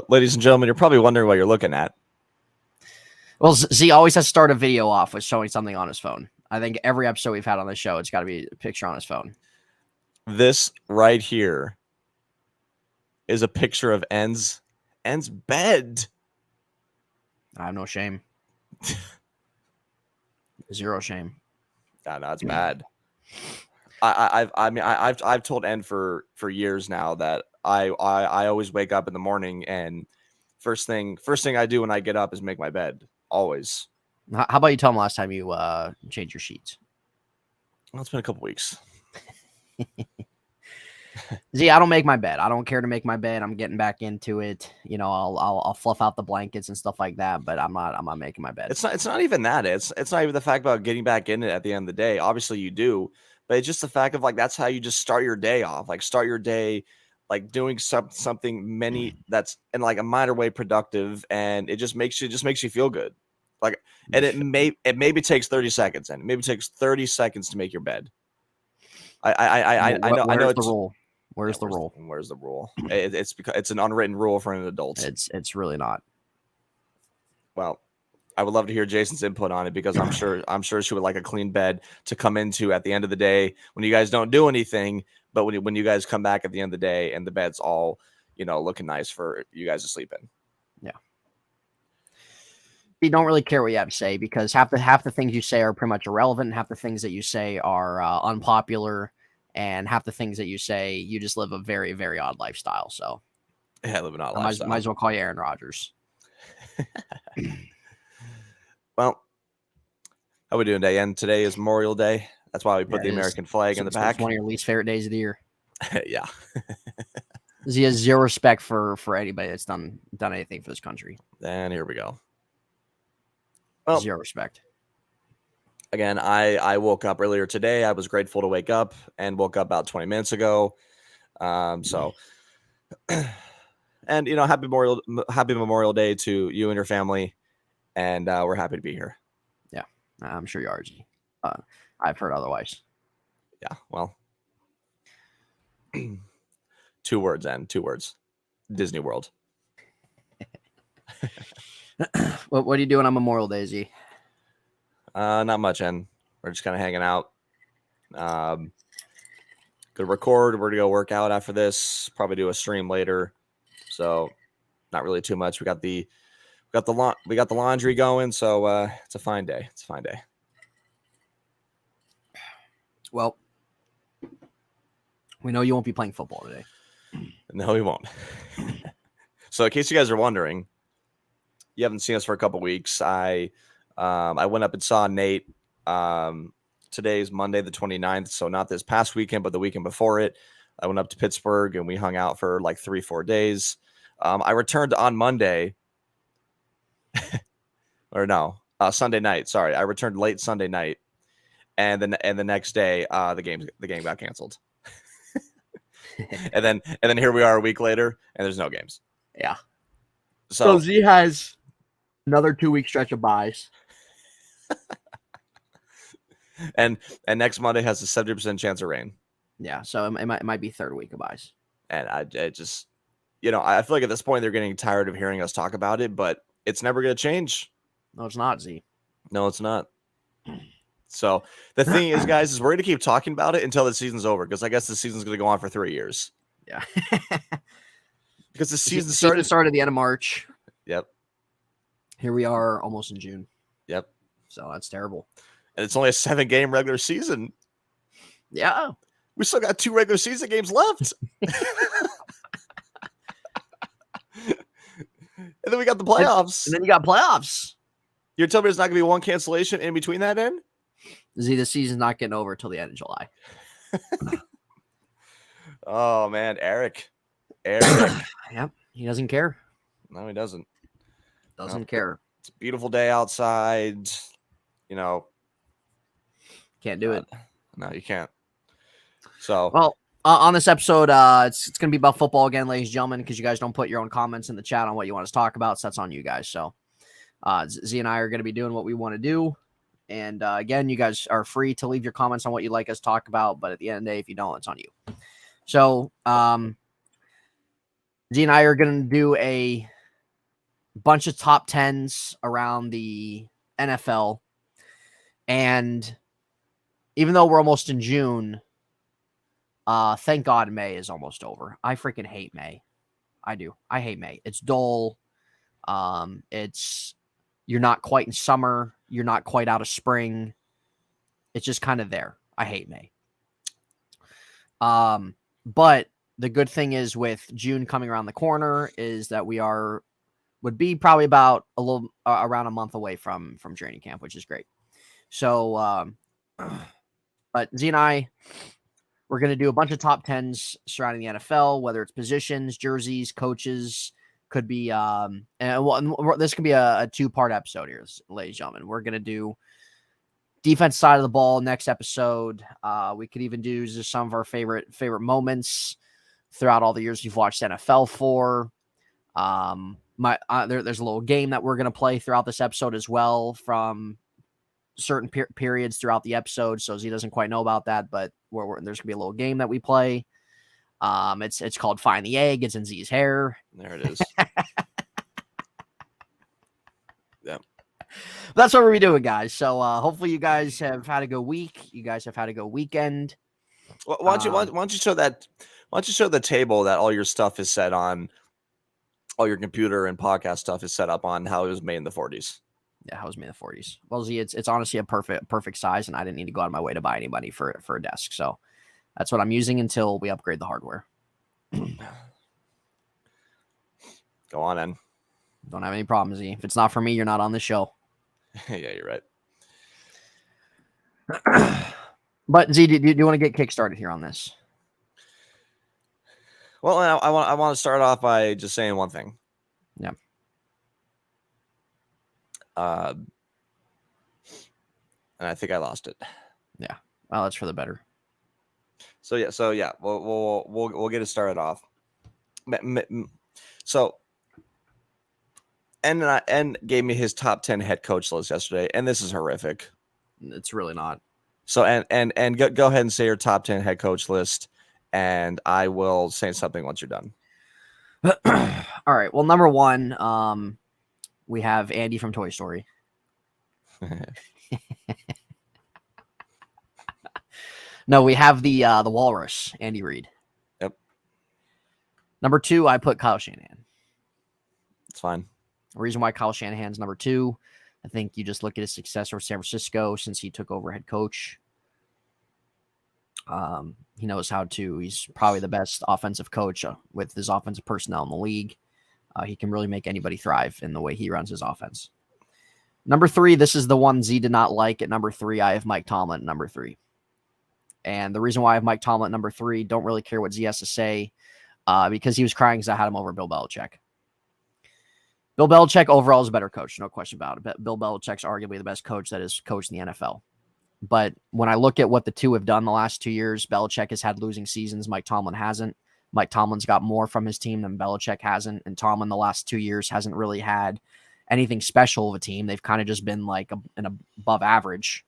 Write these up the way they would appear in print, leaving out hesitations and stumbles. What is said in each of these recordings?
Ladies and gentlemen, you're probably wondering what you're looking at. Well, Z always has to start a video off with showing something on his phone. I think every episode we've had on the show, it's got to be a picture on his phone. This right here is a picture of N's bed. I have no shame. Zero shame. No, it's bad. I've told N for years now that I always wake up in the morning and first thing I do when I get up is make my bed. Always. How about you tell him last time you changed your sheets? Well, it's been a couple weeks. Z, I don't make my bed. I don't care to make my bed. I'm getting back into it. You know, I'll fluff out the blankets and stuff like that, but I'm not making my bed. It's not even that. It's not even the fact about getting back in it at the end of the day. Obviously you do, but it's just the fact of like that's how you just start your day off. Like start your day like doing something that's in like a minor way productive, and it just makes you feel good. Like, and it maybe takes 30 seconds, and maybe takes 30 seconds to make your bed. I know. Where's the rule? Where's the rule? Where's the rule? It's because it's an unwritten rule for an adult. It's really not. Well, I would love to hear Jason's input on it because I'm sure she would like a clean bed to come into at the end of the day when you guys don't do anything, but when you guys come back at the end of the day and the bed's all, looking nice for you guys to sleep in. Yeah. You don't really care what you have to say because half the things you say are pretty much irrelevant. And half the things that you say are unpopular, and half the things that you say, you just live a very, very odd lifestyle. So yeah, I live an odd lifestyle. Might as well call you Aaron Rodgers. Well, how we doing today? And today is Memorial Day. That's why we put the American flag in the back. It's one of your least favorite days of the year. Yeah. He has zero respect for anybody that's done anything for this country. And here we go. Well, zero respect. Again, I woke up earlier today. I was grateful to wake up and woke up about 20 minutes ago. So, and happy Memorial Day to you and your family, and we're happy to be here. Yeah, I'm sure you are. I've heard otherwise. Yeah, well, 2 words, and 2 words, Disney World. What are you doing on Memorial Day, Z? Not much, and we're just kind of hanging out. Gonna record. We're gonna go work out after this. Probably do a stream later. So, not really too much. We got the laundry going. So it's a fine day. It's a fine day. Well, we know you won't be playing football today. No, we won't. So, in case you guys are wondering, you haven't seen us for a couple weeks. I went up and saw Nate. Today's Monday, the 29th. So not this past weekend, but the weekend before it. I went up to Pittsburgh and we hung out for like 3-4 days. I returned on Monday. Or no, Sunday night. Sorry. I returned late Sunday night. And the next day, the game got canceled. and then here we are a week later and there's no games. Yeah. So Z has another 2-week stretch of buys. and next Monday has a 70% chance of rain. Yeah, so it might be 3rd week of buys. And I just, I feel like at this point they're getting tired of hearing us talk about it, but it's never going to change. No, it's not, Z. No, it's not. So the thing is, guys, is we're going to keep talking about it until the season's over, because I guess the season's going to go on for 3 years. Yeah. Because the season started at the end of March. Yep. Here we are almost in June. Yep. So that's terrible. And it's only a 7-game regular season. Yeah. We still got 2 regular season games left. And then we got the playoffs. And then you got playoffs. You're telling me there's not going to be one cancellation in between that end? Z, the season's not getting over until the end of July. Oh, man. Eric. Yep. He doesn't care. No, he doesn't. Doesn't care. It's a beautiful day outside. Can't do it. No, you can't. So, well, on this episode, it's going to be about football again, ladies and gentlemen, because you guys don't put your own comments in the chat on what you want us to talk about. So that's on you guys. So Z and I are going to be doing what we want to do. And again, you guys are free to leave your comments on what you'd like us to talk about. But at the end of the day, if you don't, it's on you. So Z and I are going to do a bunch of top 10s around the NFL. And even though we're almost in June, thank God May is almost over. I freaking hate May. I do. I hate May. It's dull. You're not quite in summer. You're not quite out of spring. It's just kind of there. I hate May. But the good thing is with June coming around the corner is that would be probably about a little around a month away from training camp, which is great. So, but Z and I, we're going to do a bunch of top 10s surrounding the NFL, whether it's positions, jerseys, coaches. Could be, and this could be a 2-part episode here, ladies and gentlemen. We're going to do defense side of the ball next episode. We could even do just some of our favorite moments throughout all the years you've watched NFL for. There's a little game that we're going to play throughout this episode as well from certain periods throughout the episode. So Z doesn't quite know about that, but there's going to be a little game that we play. It's called Find the Egg. It's in Z's hair. There it is. Yeah. That's what we're doing, guys. So hopefully you guys have had a good week. You guys have had a good weekend. Well, why don't you show that? Why don't you show the table that all your stuff is set on? All your computer and podcast stuff is set up on how it was made in the 40s. Yeah, how it was made in the 40s. Well, Z, it's honestly a perfect size, and I didn't need to go out of my way to buy anybody for a desk. So that's what I'm using until we upgrade the hardware. Go on, then. Don't have any problems, Z. If it's not for me, you're not on the show. Yeah, you're right. But Z, do you want to get kickstarted here on this? Well, I want to start off by just saying one thing. Yeah. And I think I lost it. Yeah. Well, that's for the better. So yeah, we'll get it started off. So, and gave me his top 10 head coach list yesterday, and this is horrific. It's really not. So and go ahead and say your top 10 head coach list, and I will say something once you're done. All right. Well, number 1, we have Andy from Toy Story. No, we have the Walrus, Andy Reid. Yep. Number 2, I put Kyle Shanahan. It's fine. The reason why Kyle Shanahan's number 2, I think you just look at his success over San Francisco since he took over head coach. He knows how to. He's probably the best offensive coach with his offensive personnel in the league. He can really make anybody thrive in the way he runs his offense. Number 3, this is the one Z did not like. At number 3, I have Mike Tomlin at number 3. And the reason why I have Mike Tomlin at number 3, don't really care what Z has to say, because he was crying because I had him over Bill Belichick. Bill Belichick overall is a better coach, no question about it. But Bill Belichick's arguably the best coach that has coached in the NFL. But when I look at what the two have done the last 2 years, Belichick has had losing seasons. Mike Tomlin hasn't. Mike Tomlin's got more from his team than Belichick hasn't. And Tomlin the last 2 years hasn't really had anything special of a team. They've kind of just been like an above average.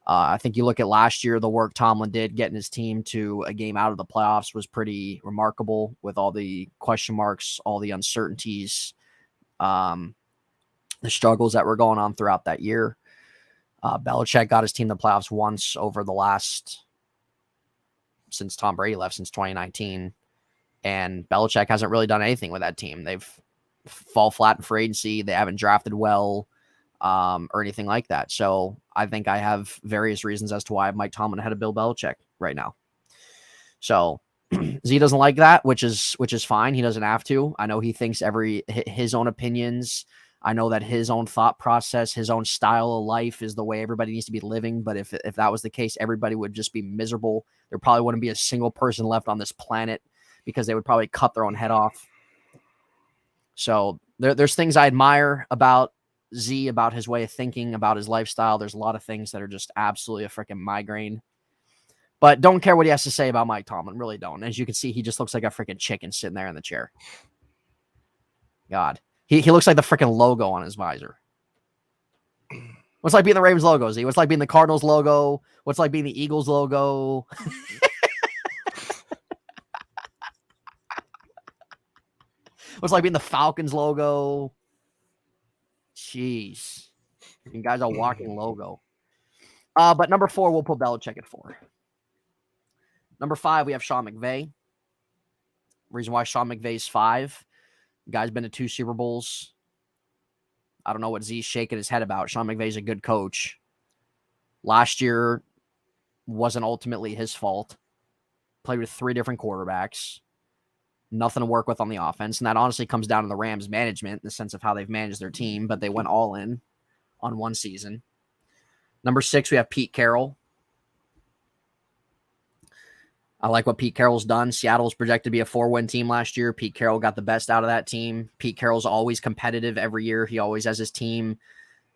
I think you look at last year, the work Tomlin did getting his team to a game out of the playoffs was pretty remarkable with all the question marks, all the uncertainties, the struggles that were going on throughout that year. Belichick got his team to the playoffs once over the last, since Tom Brady left, since 2019. And Belichick hasn't really done anything with that team. They've fall flat in free agency. They haven't drafted well or anything like that. So I think I have various reasons as to why Mike Tomlin ahead of Bill Belichick right now. So Z doesn't like that, which is fine. He doesn't have to. I know he thinks his own opinions. I know that his own thought process, his own style of life is the way everybody needs to be living. But if that was the case, everybody would just be miserable. There probably wouldn't be a single person left on this planet because they would probably cut their own head off. So there's things I admire about Z, about his way of thinking, about his lifestyle. There's a lot of things that are just absolutely a freaking migraine. But don't care what he has to say about Mike Tomlin. Really don't. As you can see, he just looks like a freaking chicken sitting there in the chair. God. He looks like the freaking logo on his visor. What's like being the Ravens logo, Z? What's like being the Cardinals logo? What's like being the Eagles logo? What's like being the Falcons logo? Jeez. You guys are walking logo. But number 4, we'll put Belichick at 4. Number 5, we have Sean McVay. Reason why Sean McVay's 5. Guy's been to 2 Super Bowls. I don't know what Z's shaking his head about. Sean McVay's a good coach. Last year wasn't ultimately his fault. Played with 3 different quarterbacks. Nothing to work with on the offense. And that honestly comes down to the Rams management in the sense of how they've managed their team, but they went all in on one season. Number 6, we have Pete Carroll. I like what Pete Carroll's done. Seattle's projected to be a 4-win team last year. Pete Carroll got the best out of that team. Pete Carroll's always competitive every year. He always has his team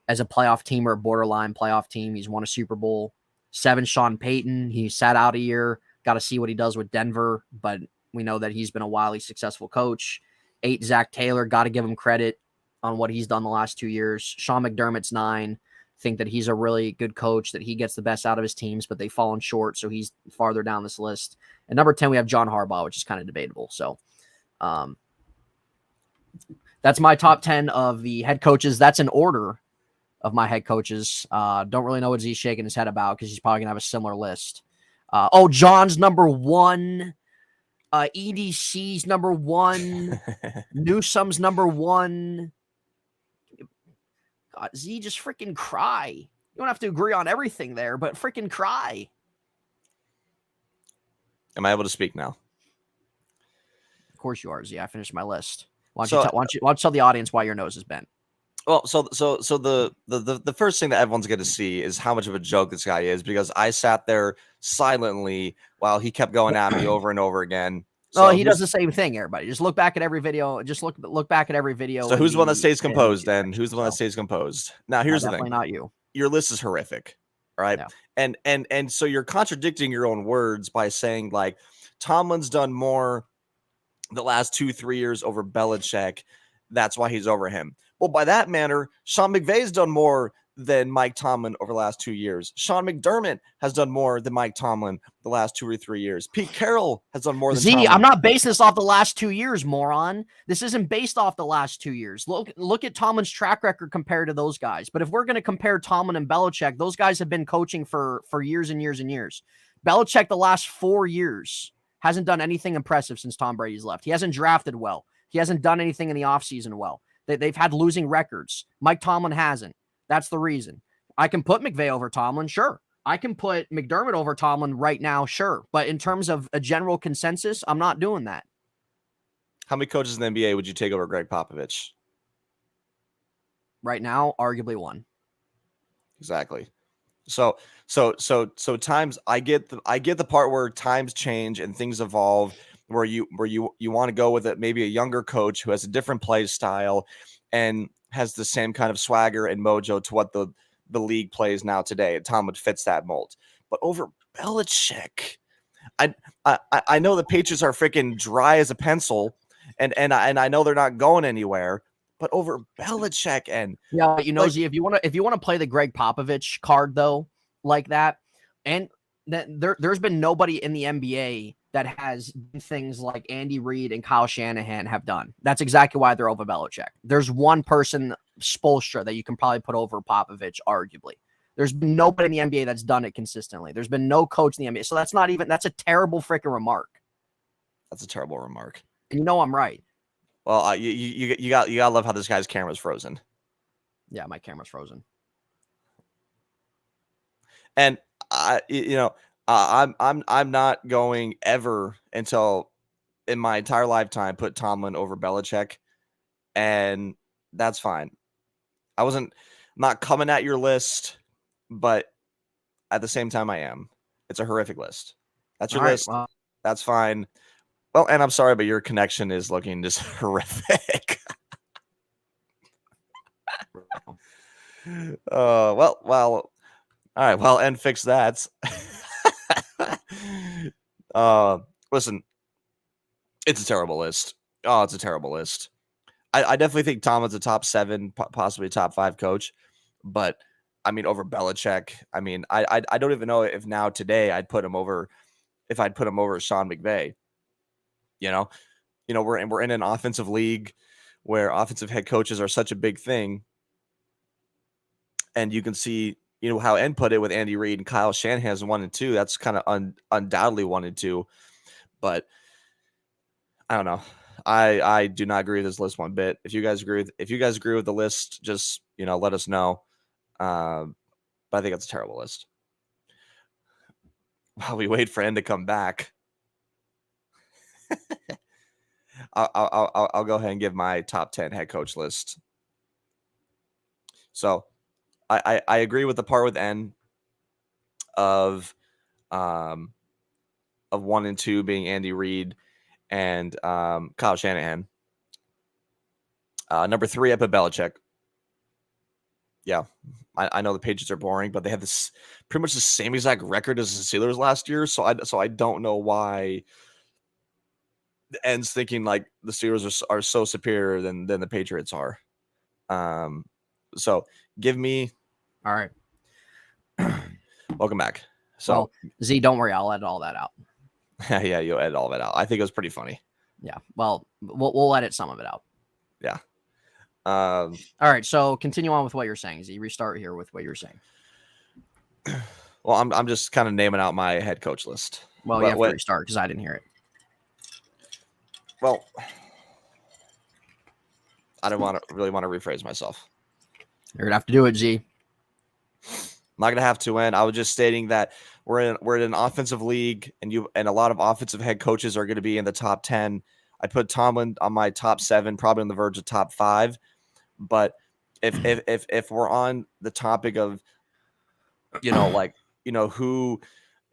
as a playoff team or a borderline playoff team. He's won a Super Bowl. 7, Sean Payton. He sat out a year. Got to see what he does with Denver, but we know that he's been a wildly successful coach. 8, Zach Taylor. Got to give him credit on what he's done the last 2 years. Sean McDermott's 9. Think that he's a really good coach, that he gets the best out of his teams, but they've fallen short, so he's farther down this list. And number 10, we have John Harbaugh, which is kind of debatable. So that's my top 10 of the head coaches. That's an order of my head coaches. Don't really know what he's shaking his head about because he's probably going to have a similar list. John's number 1. EDC's number 1. Newsom's number 1. God, Z, just freaking cry. You don't have to agree on everything there, but freaking cry. Am I able to speak now? Of course you are, Z. I finished my list. Why don't you tell the audience why your nose is bent? Well, so the first thing that everyone's going to see is how much of a joke this guy is, because I sat there silently while he kept going at me over and over again. So he does the same thing, everybody. Just look back at every video. Just look back at every video. So who's the one that stays composed then? Who's the one that stays composed? Now, here's the thing. Definitely not you. Your list is horrific, right? Yeah. And so you're contradicting your own words by saying, like, Tomlin's done more the last 2-3 years over Belichick. That's why he's over him. Well, by that manner, Sean McVay's done more than Mike Tomlin over the last 2 years. Sean McDermott has done more than Mike Tomlin the last 2 or 3 years. Pete Carroll has done more than Tomlin. I'm not basing this off the last 2 years, moron. This isn't based off the last 2 years. Look at Tomlin's track record compared to those guys. But if we're going to compare Tomlin and Belichick, those guys have been coaching for years and years and years. Belichick, the last 4 years, hasn't done anything impressive since Tom Brady's left. He hasn't drafted well. He hasn't done anything in the offseason well. They've had losing records. Mike Tomlin hasn't. That's the reason. I can put McVay over Tomlin, sure. I can put McDermott over Tomlin right now, sure. But in terms of a general consensus, I'm not doing that. How many coaches in the NBA would you take over Greg Popovich? Right now, arguably 1. Exactly. So times, I get the part where times change and things evolve, where you want to go with it, maybe a younger coach who has a different play style and has the same kind of swagger and mojo to what the league plays now today. And Tomlin fits that mold. But over Belichick, I know the Patriots are freaking dry as a pencil, and I know they're not going anywhere. But over Belichick and Z, if you want to play the Greg Popovich card though, like that, and that there's been nobody in the NBA that has things like Andy Reid and Kyle Shanahan have done. That's exactly why they're over Belichick. There's one person, Spoelstra, that you can probably put over Popovich, arguably. There's been nobody in the NBA that's done it consistently. There's been no coach in the NBA. So that's a terrible freaking remark. That's a terrible remark. And you know I'm right. Well, you gotta love how this guy's camera's frozen. Yeah, my camera's frozen. And I'm not going ever until in my entire lifetime put Tomlin over Belichick, and that's fine. I'm not coming at your list, but at the same time I am. It's a horrific list. That's your list. Well, that's fine. Well, and I'm sorry, but your connection is looking just horrific. Well, all right. Well, and fix that. Listen, it's a terrible list. Oh, it's a terrible list. I definitely think Tomlin's a top 7, possibly top 5 coach, but I mean, over Belichick, I mean, I don't even know if now today I'd put him over Sean McVay. You know, we're in an offensive league where offensive head coaches are such a big thing, and you can see how N put it with Andy Reid and Kyle Shanahan's 1 and 2. That's kind of undoubtedly 1 and 2, but I don't know. I do not agree with this list one bit. If you guys agree with the list, just let us know. But I think it's a terrible list. While we wait for N to come back, I'll go ahead and give my top 10 head coach list. So I agree with the part with N of 1 and 2 being Andy Reid and Kyle Shanahan. Number 3, I put Belichick. Yeah, I know the Patriots are boring, but they have this pretty much the same exact record as the Steelers last year. So I don't know why the N's thinking like the Steelers are so superior than the Patriots are. So give me. All right. Welcome back. So well, Z, don't worry, I'll edit all that out. Yeah, you'll edit all that out. I think it was pretty funny. Yeah, well, we'll edit some of it out. Yeah. All right, so continue on with what you're saying. Z, restart here with what you're saying. Well, I'm just kind of naming out my head coach list. Well, you have to restart because I didn't hear it. Well, I don't really want to rephrase myself. You're gonna have to do it, Z. I'm not gonna have to win. I was just stating that we're in an offensive league, and a lot of offensive head coaches are going to be in the top 10. I put Tomlin on my top 7, probably on the verge of top 5. But if we're on the topic of who,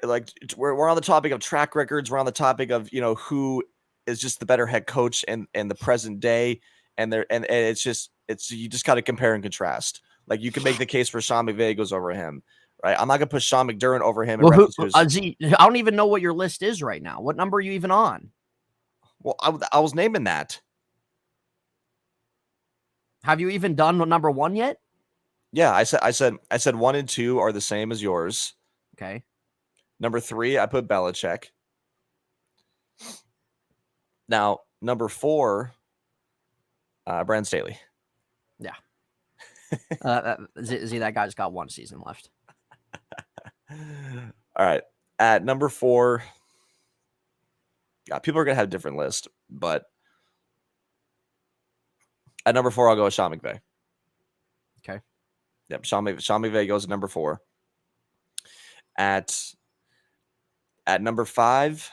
like, we're on the topic of track records, we're on the topic of who is just the better head coach in the present day, and it's you just got to compare and contrast. Like, you can make the case for Sean McVay goes over him, right? I'm not gonna put Sean McDermott over him. Well, Z, I don't even know what your list is right now. What number are you even on? Well, I was naming that. Have you even done number 1 yet? Yeah, I said 1 and 2 are the same as yours. Okay. Number 3, I put Belichick. Now, number 4, Brandon Staley. Yeah. Z, that guy's got 1 season left. All right. At number 4, yeah, people are gonna have a different list, but at number 4, I'll go with Sean McVay. Okay. Yep, Sean McVay goes at number 4. At number 5,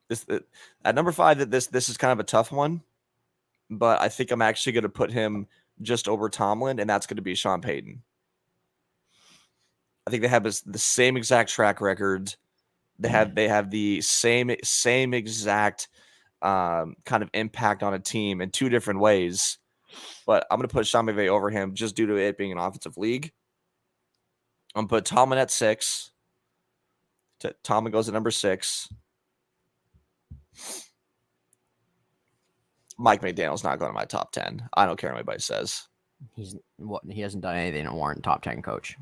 this is kind of a tough one, but I think I'm actually going to put him just over Tomlin, and that's going to be Sean Payton. I think they have the same exact track record. They have the same exact kind of impact on a team in 2 different ways. But I'm going to put Sean McVay over him just due to it being an offensive league. I'm going to put Tomlin at 6. Tomlin goes at number 6. Mike McDaniel's not going to my top 10. I don't care what anybody says. He hasn't done anything to warrant top 10 coach.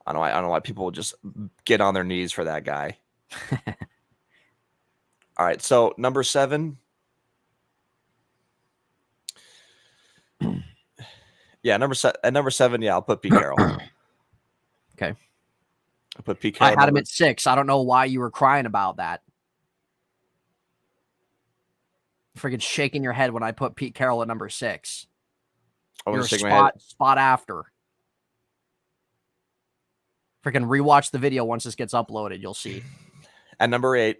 I don't know why people just get on their knees for that guy. All right, so number 7. Yeah, number 7. Yeah, I'll put Pete Carroll. Okay. I put Pete Carroll. I had him at 6. I don't know why you were crying about that. Freaking shaking your head when I put Pete Carroll at number 6. You're spot after. Freaking rewatch the video once this gets uploaded. You'll see. At number 8.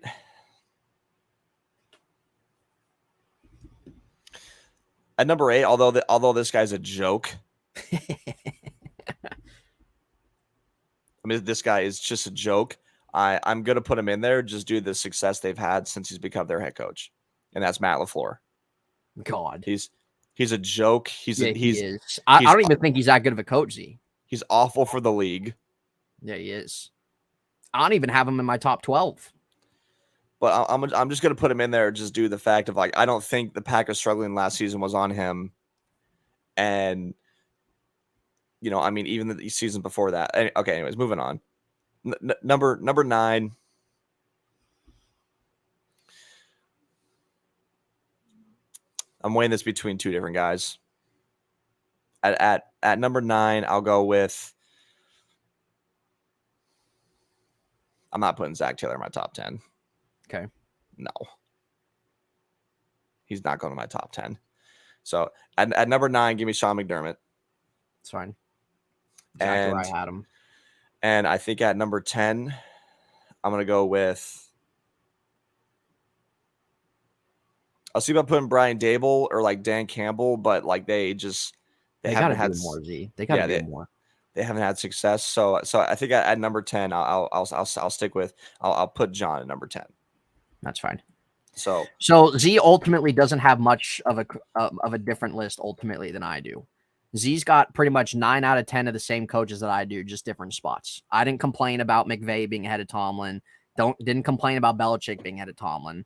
At number 8, although this guy's a joke. I mean, this guy is just a joke. I'm going to put him in there just due to the success they've had since he's become their head coach. And that's Matt LaFleur. God. He's a joke. He is. I don't even think he's that good of a coach, Z. He's awful for the league. Yeah, he is. I don't even have him in my top 12. But I'm just going to put him in there just due to the fact of, like, I don't think the Packers struggling last season was on him. And, I mean, even the season before that. Okay, anyways, moving on. Number 9. I'm weighing this between two different guys. At number 9, I'll go with. I'm not putting Zach Taylor in my top 10. Okay. No. He's not going to my top 10. So at number 9, give me Sean McDermott. It's fine. Exactly where I had him. And I think at number 10, I'm going to go with. I'll see about putting Brian Dable or like Dan Campbell, but like they haven't had more. Z. They got to do more. They haven't had success. So I think at number 10, I'll stick with. I'll put John at number 10. That's fine. So Z ultimately doesn't have much of a different list ultimately than I do. Z's got pretty much 9 out of 10 of the same coaches that I do, just different spots. I didn't complain about McVay being ahead of Tomlin. Didn't complain about Belichick being ahead of Tomlin.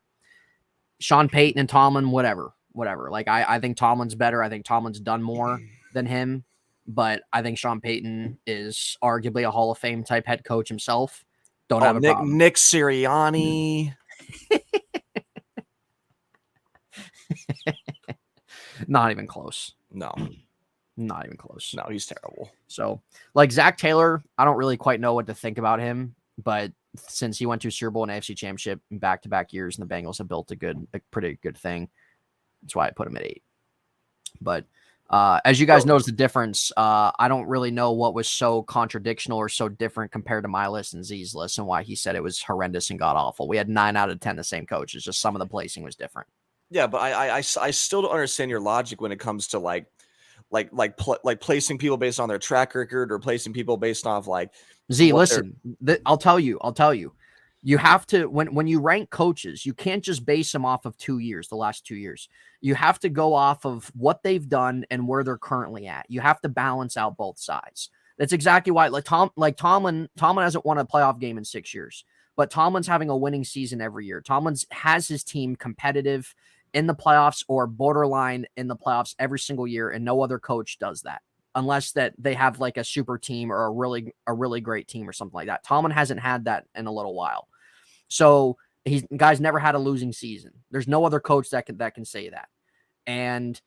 Sean Payton and Tomlin, whatever. Like I think Tomlin's better. I think Tomlin's done more than him, but I think Sean Payton is arguably a Hall of Fame type head coach himself. Don't have a problem. Nick Sirianni. Not even close. No. Not even close. No, he's terrible. So, like Zach Taylor, I don't really quite know what to think about him, but since he went to Super Bowl and AFC Championship in back-to-back years, and the Bengals have built a pretty good thing, that's why I put him at 8. But as you guys notice the difference, I don't really know what was so contradictional or so different compared to my list and Z's list, and why he said it was horrendous and god-awful. We had 9 out of 10 the same coaches, just some of the placing was different. Yeah, but I still don't understand your logic when it comes to like placing people based on their track record or placing people based off like Z. Listen, I'll tell you. You have to when you rank coaches, you can't just base them off of the last 2 years. You have to go off of what they've done and where they're currently at. You have to balance out both sides. That's exactly why Tomlin hasn't won a playoff game in 6 years, but Tomlin's having a winning season every year. Tomlin has his team competitive in the playoffs or borderline in the playoffs every single year, and no other coach does that unless that they have like a super team or a really great team or something like that. Tomlin hasn't had that in a little while. So guy's never had a losing season. There's no other coach that can say that. And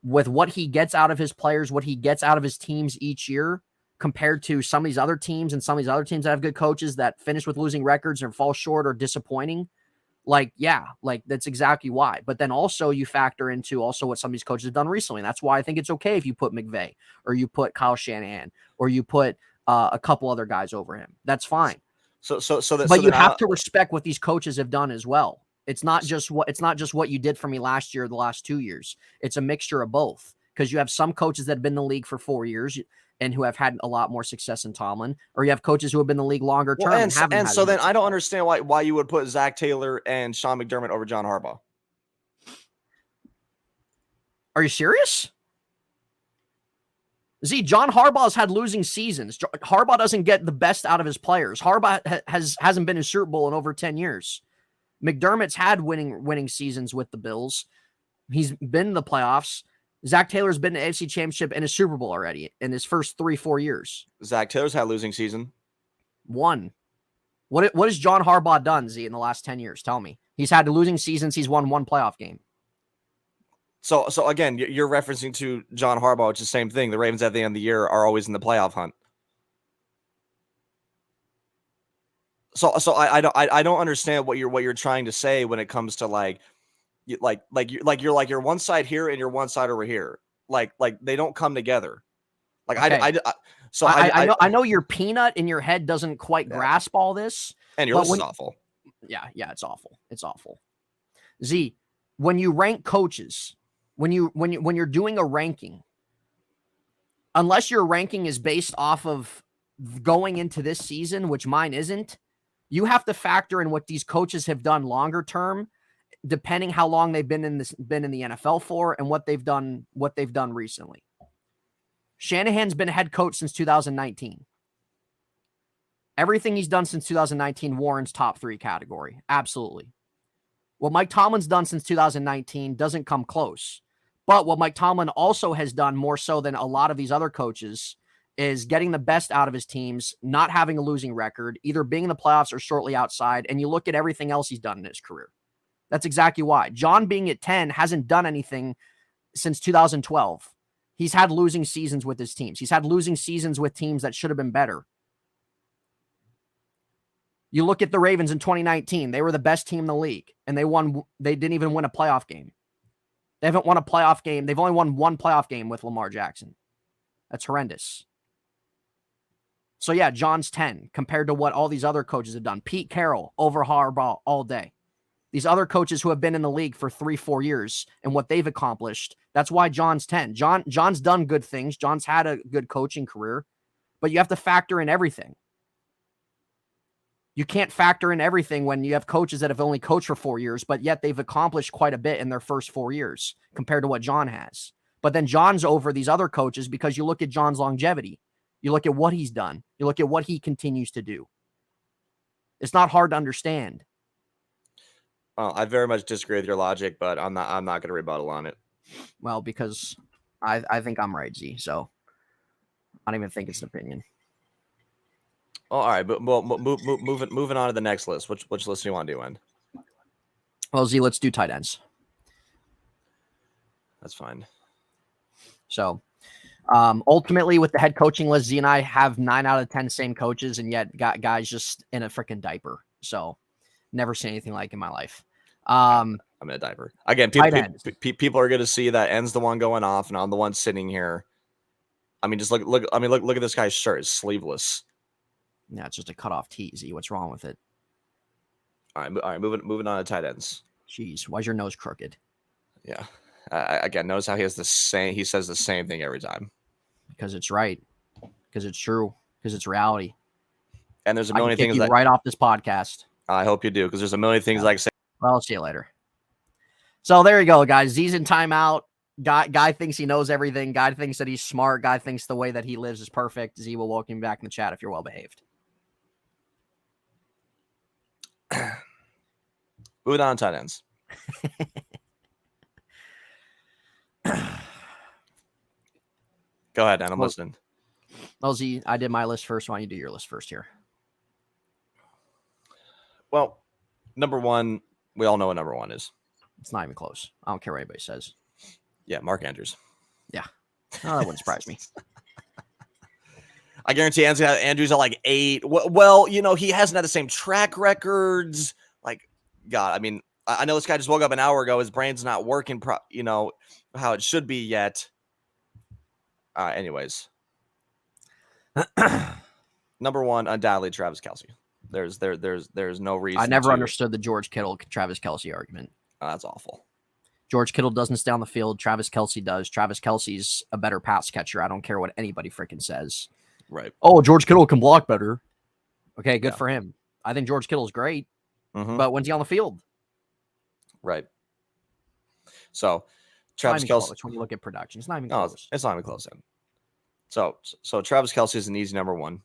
with what he gets out of his players, what he gets out of his teams each year, compared to some of these other teams and some of these other teams that have good coaches that finish with losing records or fall short or disappointing, that's exactly why. But then also you factor into also what some of these coaches have done recently. And that's why I think it's okay if you put McVay or you put Kyle Shanahan or you put a couple other guys over him. That's fine. But you have to respect what these coaches have done as well. It's not just what you did for me last year, or the last 2 years. It's a mixture of both, because you have some coaches that have been in the league for 4 years and who have had a lot more success than Tomlin, or you have coaches who have been in the league longer term. And so then I don't understand why you would put Zach Taylor and Sean McDermott over John Harbaugh. Are you serious? Z, John Harbaugh's had losing seasons. Harbaugh doesn't get the best out of his players. Harbaugh hasn't been in Super Bowl in over 10 years. McDermott's had winning seasons with the Bills. He's been in the playoffs. Zach Taylor's been to AFC Championship and a Super Bowl already in his first 3-4 years. Zach Taylor's had a losing season. 1. What has John Harbaugh done, Z, in the last 10 years? Tell me. He's had losing seasons. He's won 1 playoff game. So again, you're referencing to John Harbaugh, which is the same thing. The Ravens at the end of the year are always in the playoff hunt. So I don't understand what you're trying to say when it comes to you're one side here and you're one side over here. Like they don't come together. Like okay. I know your peanut in your head doesn't quite grasp all this. And your list is awful. Yeah, it's awful. It's awful. Z, when you rank coaches, when you're doing a ranking, unless your ranking is based off of going into this season, which mine isn't, you have to factor in what these coaches have done longer term, depending how long they've been in the NFL for and what they've done recently. Shanahan's been a head coach since 2019. Everything he's done since 2019 warrants top 3 category. Absolutely. What Mike Tomlin's done since 2019 doesn't come close. But what Mike Tomlin also has done more so than a lot of these other coaches is getting the best out of his teams, not having a losing record, either being in the playoffs or shortly outside. And you look at everything else he's done in his career. That's exactly why. John being at 10 hasn't done anything since 2012. He's had losing seasons with his teams. He's had losing seasons with teams that should have been better. You look at the Ravens in 2019. They were the best team in the league, and they didn't even win a playoff game. They haven't won a playoff game. They've only won one playoff game with Lamar Jackson. That's horrendous. So, yeah, John's 10 compared to what all these other coaches have done. Pete Carroll over Harbaugh all day. These other coaches who have been in the league for 3-4 years and what they've accomplished, that's why John's 10. John's done good things. John's had a good coaching career, but you have to factor in everything. You can't factor in everything when you have coaches that have only coached for 4 years, but yet they've accomplished quite a bit in their first 4 years compared to what John has. But then John's over these other coaches because you look at John's longevity. You look at what he's done. You look at what he continues to do. It's not hard to understand. Well, I very much disagree with your logic, but I'm not going to rebuttal on it. Well, because I think I'm right, Z. So I don't even think it's an opinion. Oh, all right, but moving on to the next list. Which list do you want to do, End? Well, Z, let's do tight ends. That's fine. So ultimately, with the head coaching list, Z and I have 9 out of 10 same coaches, and yet got guys just in a freaking diaper. So never seen anything like in my life. I'm in a diaper. Again, people are going to see that End's the one going off, and I'm the one sitting here. I mean, just look. I mean, look at this guy's shirt. It's sleeveless. Yeah, it's just a cutoff tee, Z. What's wrong with it? All right. Moving on to tight ends. Jeez, why's your nose crooked? Yeah. Again, notice how he says the same thing every time. Because it's right. Because it's true. Because it's reality. And there's a million things that right off this podcast. I hope you do, because there's a million things like say. Well, I'll see you later. So there you go, guys. Z's in timeout. Guy thinks he knows everything. Guy thinks that he's smart. Guy thinks the way that he lives is perfect. Z will welcome you back in the chat if you're well behaved. Moving on to tight ends. Go ahead, Dan. I'm listening. Well, Z, I did my list first. Why don't you do your list first here? Well, number one, we all know what number one is. It's not even close. I don't care what anybody says. Yeah, Mark Andrews. Yeah. Oh, that wouldn't surprise me. I guarantee Andrews at like 8. Well, you know, he hasn't had the same track records. Like, God, I mean, I know this guy just woke up an hour ago. His brain's not working, how it should be yet. Anyways. Number one, undoubtedly, Travis Kelce. There's no reason. I never understood the George Kittle, Travis Kelce argument. That's awful. George Kittle doesn't stay on the field. Travis Kelce does. Travis Kelce's a better pass catcher. I don't care what anybody freaking says. Right. Oh, George Kittle can block better. Okay, good for him. I think George Kittle's great, but when's he on the field? Right. So, Travis Kelce. When you look at production, it's not even close. It's not even close. Then. So Travis Kelce is an easy number one.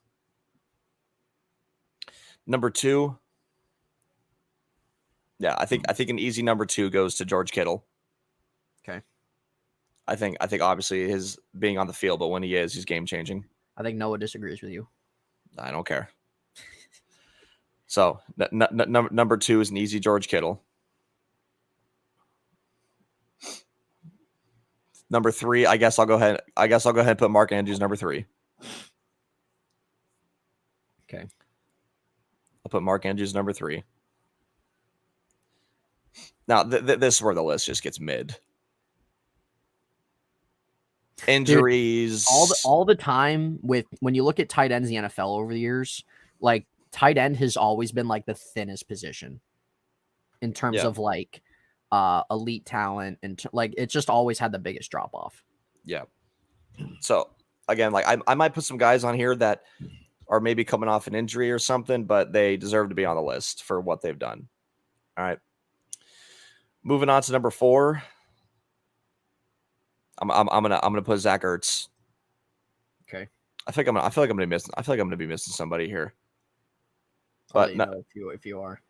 Number two. Yeah, I think an easy number two goes to George Kittle. Okay. I think obviously his being on the field, but when he is, he's game changing. I think Noah disagrees with you. I don't care. So number two is an easy George Kittle. Number three, I guess I'll go ahead and put Mark Andrews number 3. Okay. I'll put Mark Andrews number 3. Now, this is where the list just gets mid. Injuries. Dude, all the time when you look at tight ends in the NFL over the years, like tight end has always been like the thinnest position in terms of like elite talent, and like it's just always had the biggest drop off. Yeah. So again, like I might put some guys on here that are maybe coming off an injury or something, but they deserve to be on the list for what they've done. All right. Moving on to number 4. I'm gonna put Zach Ertz. Okay. I feel like I'm gonna be missing somebody here. But if you are.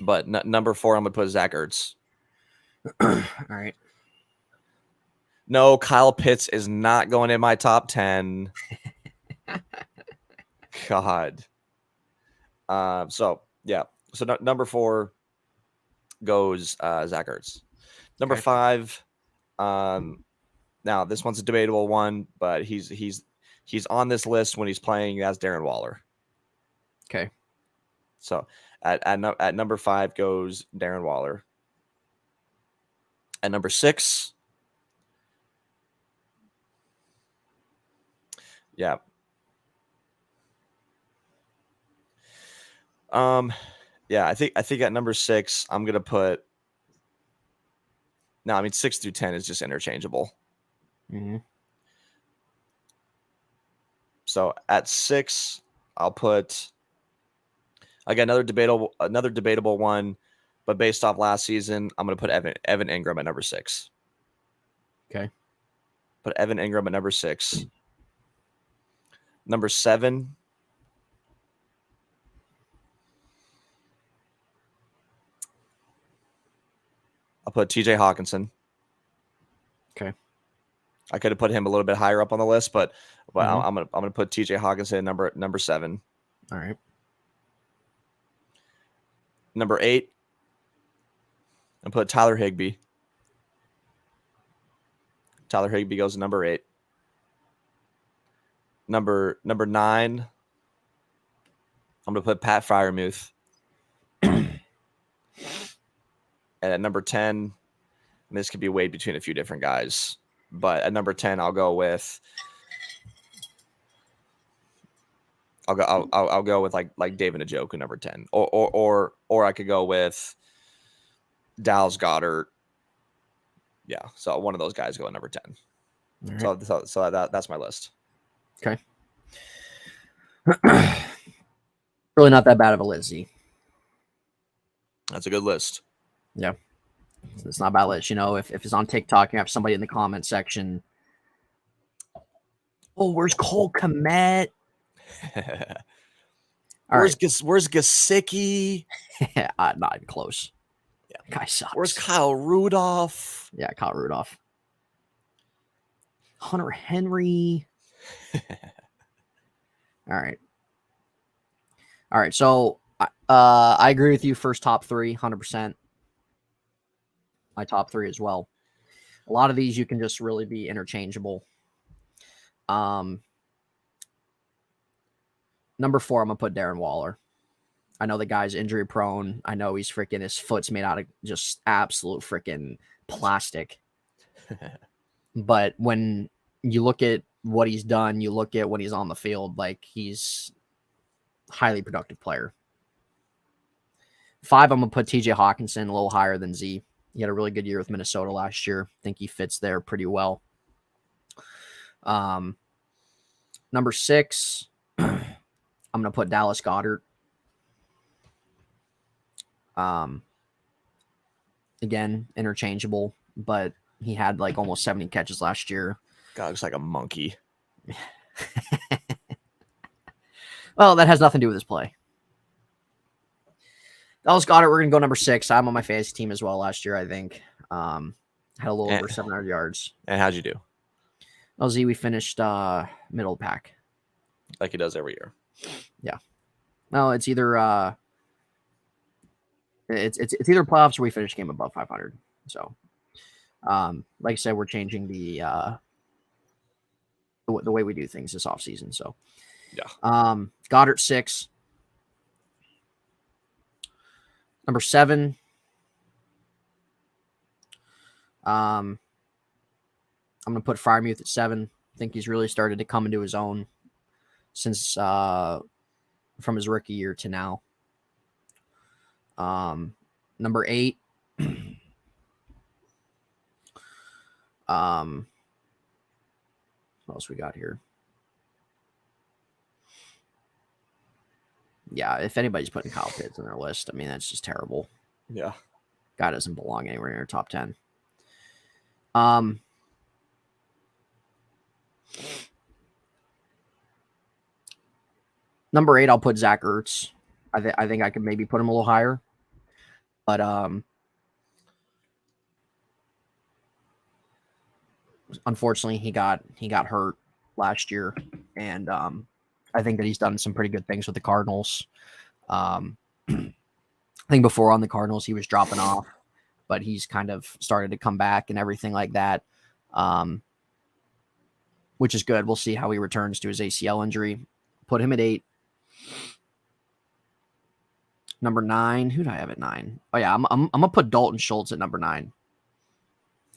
But number 4, I'm gonna put Zach Ertz. All right. No, Kyle Pitts is not going in my top 10. God. So number 4, goes Zach Ertz. Number Okay. 5. Now this one's a debatable one, but he's on this list when he's playing as Darren Waller. Okay. So at number 5 goes Darren Waller. At number 6, yeah. Yeah, I think at number 6, I'm gonna put. No, I mean 6 through 10 is just interchangeable. Mm-hmm. So at 6, I'll put. I got another debatable one, but based off last season, I'm gonna put Evan Ingram at number 6. Okay. Put Evan Ingram at number 6. Number 7. I'll put TJ Hawkinson. Okay. I could have put him a little bit higher up on the list, but Mhm. I'm gonna put TJ Hawkinson at number 7. All right. Number 8, and put Tyler Higbee. Tyler Higbee goes to number 8. Number 9, I'm gonna put Pat Freiermuth. And at number 10, and this could be weighed between a few different guys, but at number 10, I'll go with like David Njoku, number 10, or I could go with Dallas Goedert. Yeah, so one of those guys go at number 10. All right. So that's my list. Okay. Really not that bad of a list, Z. That's a good list. Yeah. It's not a bad list. You know, if it's on TikTok, you have somebody in the comment section. Oh, where's Cole Kmet? Where's Gesicki? Not even close. Yeah. Guy sucks. Where's Kyle Rudolph? Yeah, Kyle Rudolph. Hunter Henry. All right. So I agree with you. First top 3, 100%. My top 3 as well. A lot of these you can just really be interchangeable. Number 4, I'm gonna put Darren Waller. I know the guy's injury prone. I know he's freaking, his foot's made out of just absolute freaking plastic. But when you look at what he's done, you look at when he's on the field, like he's a highly productive player. 5, I'm gonna put TJ Hawkinson a little higher than Z. He had a really good year with Minnesota last year. I think he fits there pretty well. Number 6, I'm gonna put Dallas Goedert. Again, interchangeable, but he had like almost 70 catches last year. God, looks like a monkey. Well, that has nothing to do with his play. Dallas Goedert, we're gonna go number 6. I'm on my fantasy team as well last year, I think. Had a little over 700 yards. And how'd you do? LZ, we finished middle pack. Like he does every year. Yeah. Well, it's either it's either playoffs or we finish game above 500. So, like I said, we're changing the way we do things this offseason. So, yeah. Goddard 6. Number 7. I'm gonna put Freiermuth at 7. I think he's really started to come into his own since from his rookie year to now. Number 8. What else we got here? Yeah, if anybody's putting Kyle Pitts on their list, I mean, that's just terrible. Yeah. Guy doesn't belong anywhere in our top 10. Number 8, I'll put Zach Ertz. I think I could maybe put him a little higher. But unfortunately he got hurt last year, and I think that he's done some pretty good things with the Cardinals. I think before on the Cardinals he was dropping off, but he's kind of started to come back and everything like that, which is good. We'll see how he returns to his ACL injury. Put him at 8. Number 9, who do I have at 9? Oh yeah, I'm gonna put Dalton Schultz at number 9.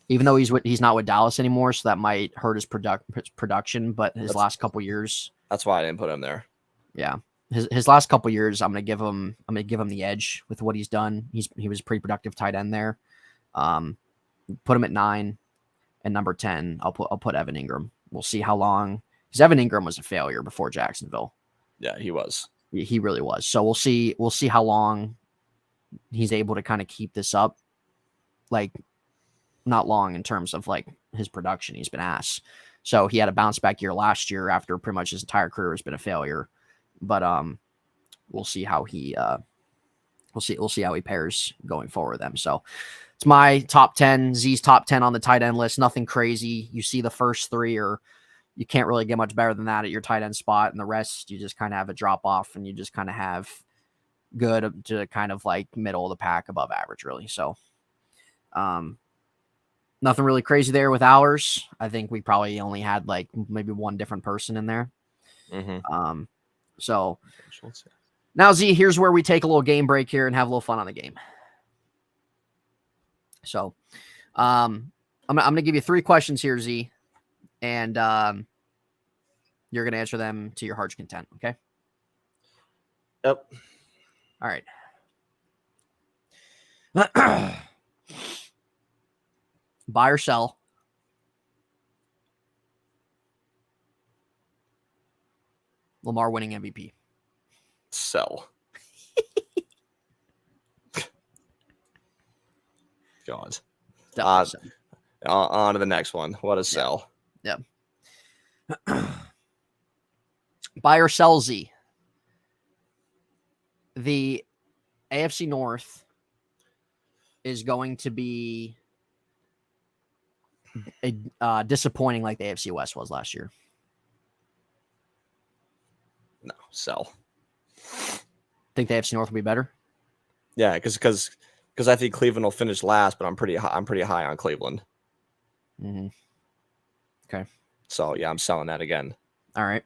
Even though he's not with Dallas anymore, so that might hurt his production. But his last couple years, that's why I didn't put him there. Yeah, his last couple years, I'm gonna give him the edge with what he's done. He was a pretty productive tight end there. Put him at 9, and number 10, I'll put Evan Ingram. We'll see how long, because Evan Ingram was a failure before Jacksonville. Yeah, he was. He really was. So we'll see how long he's able to kind of keep this up. Like, not long in terms of like his production. He's been ass. So he had a bounce back year last year after pretty much his entire career has been a failure. But we'll see how he we'll see how he pairs going forward with them. So it's my top 10, Z's top 10 on the tight end list. Nothing crazy. You see the first 3, or you can't really get much better than that at your tight end spot, and the rest you just kind of have a drop off, and you just kind of have good to kind of like middle of the pack, above average, really. So nothing really crazy there with ours. I think we probably only had like maybe one different person in there. Mm-hmm. So now, Z, here's where we take a little game break here and have a little fun on the game. So I'm going to give you 3 questions here, Z, and you're going to answer them to your heart's content, okay? Yep. All right. Buy or sell? Lamar winning MVP. Sell. God. On to the next one. What a sell. Yeah. Buy or sell, Z? The AFC North is going to be disappointing like the AFC West was last year. No, sell. Think the AFC North will be better? Yeah, because I think Cleveland will finish last, but I'm pretty high on Cleveland. Mm-hmm. Okay. So yeah, I'm selling that again. All right.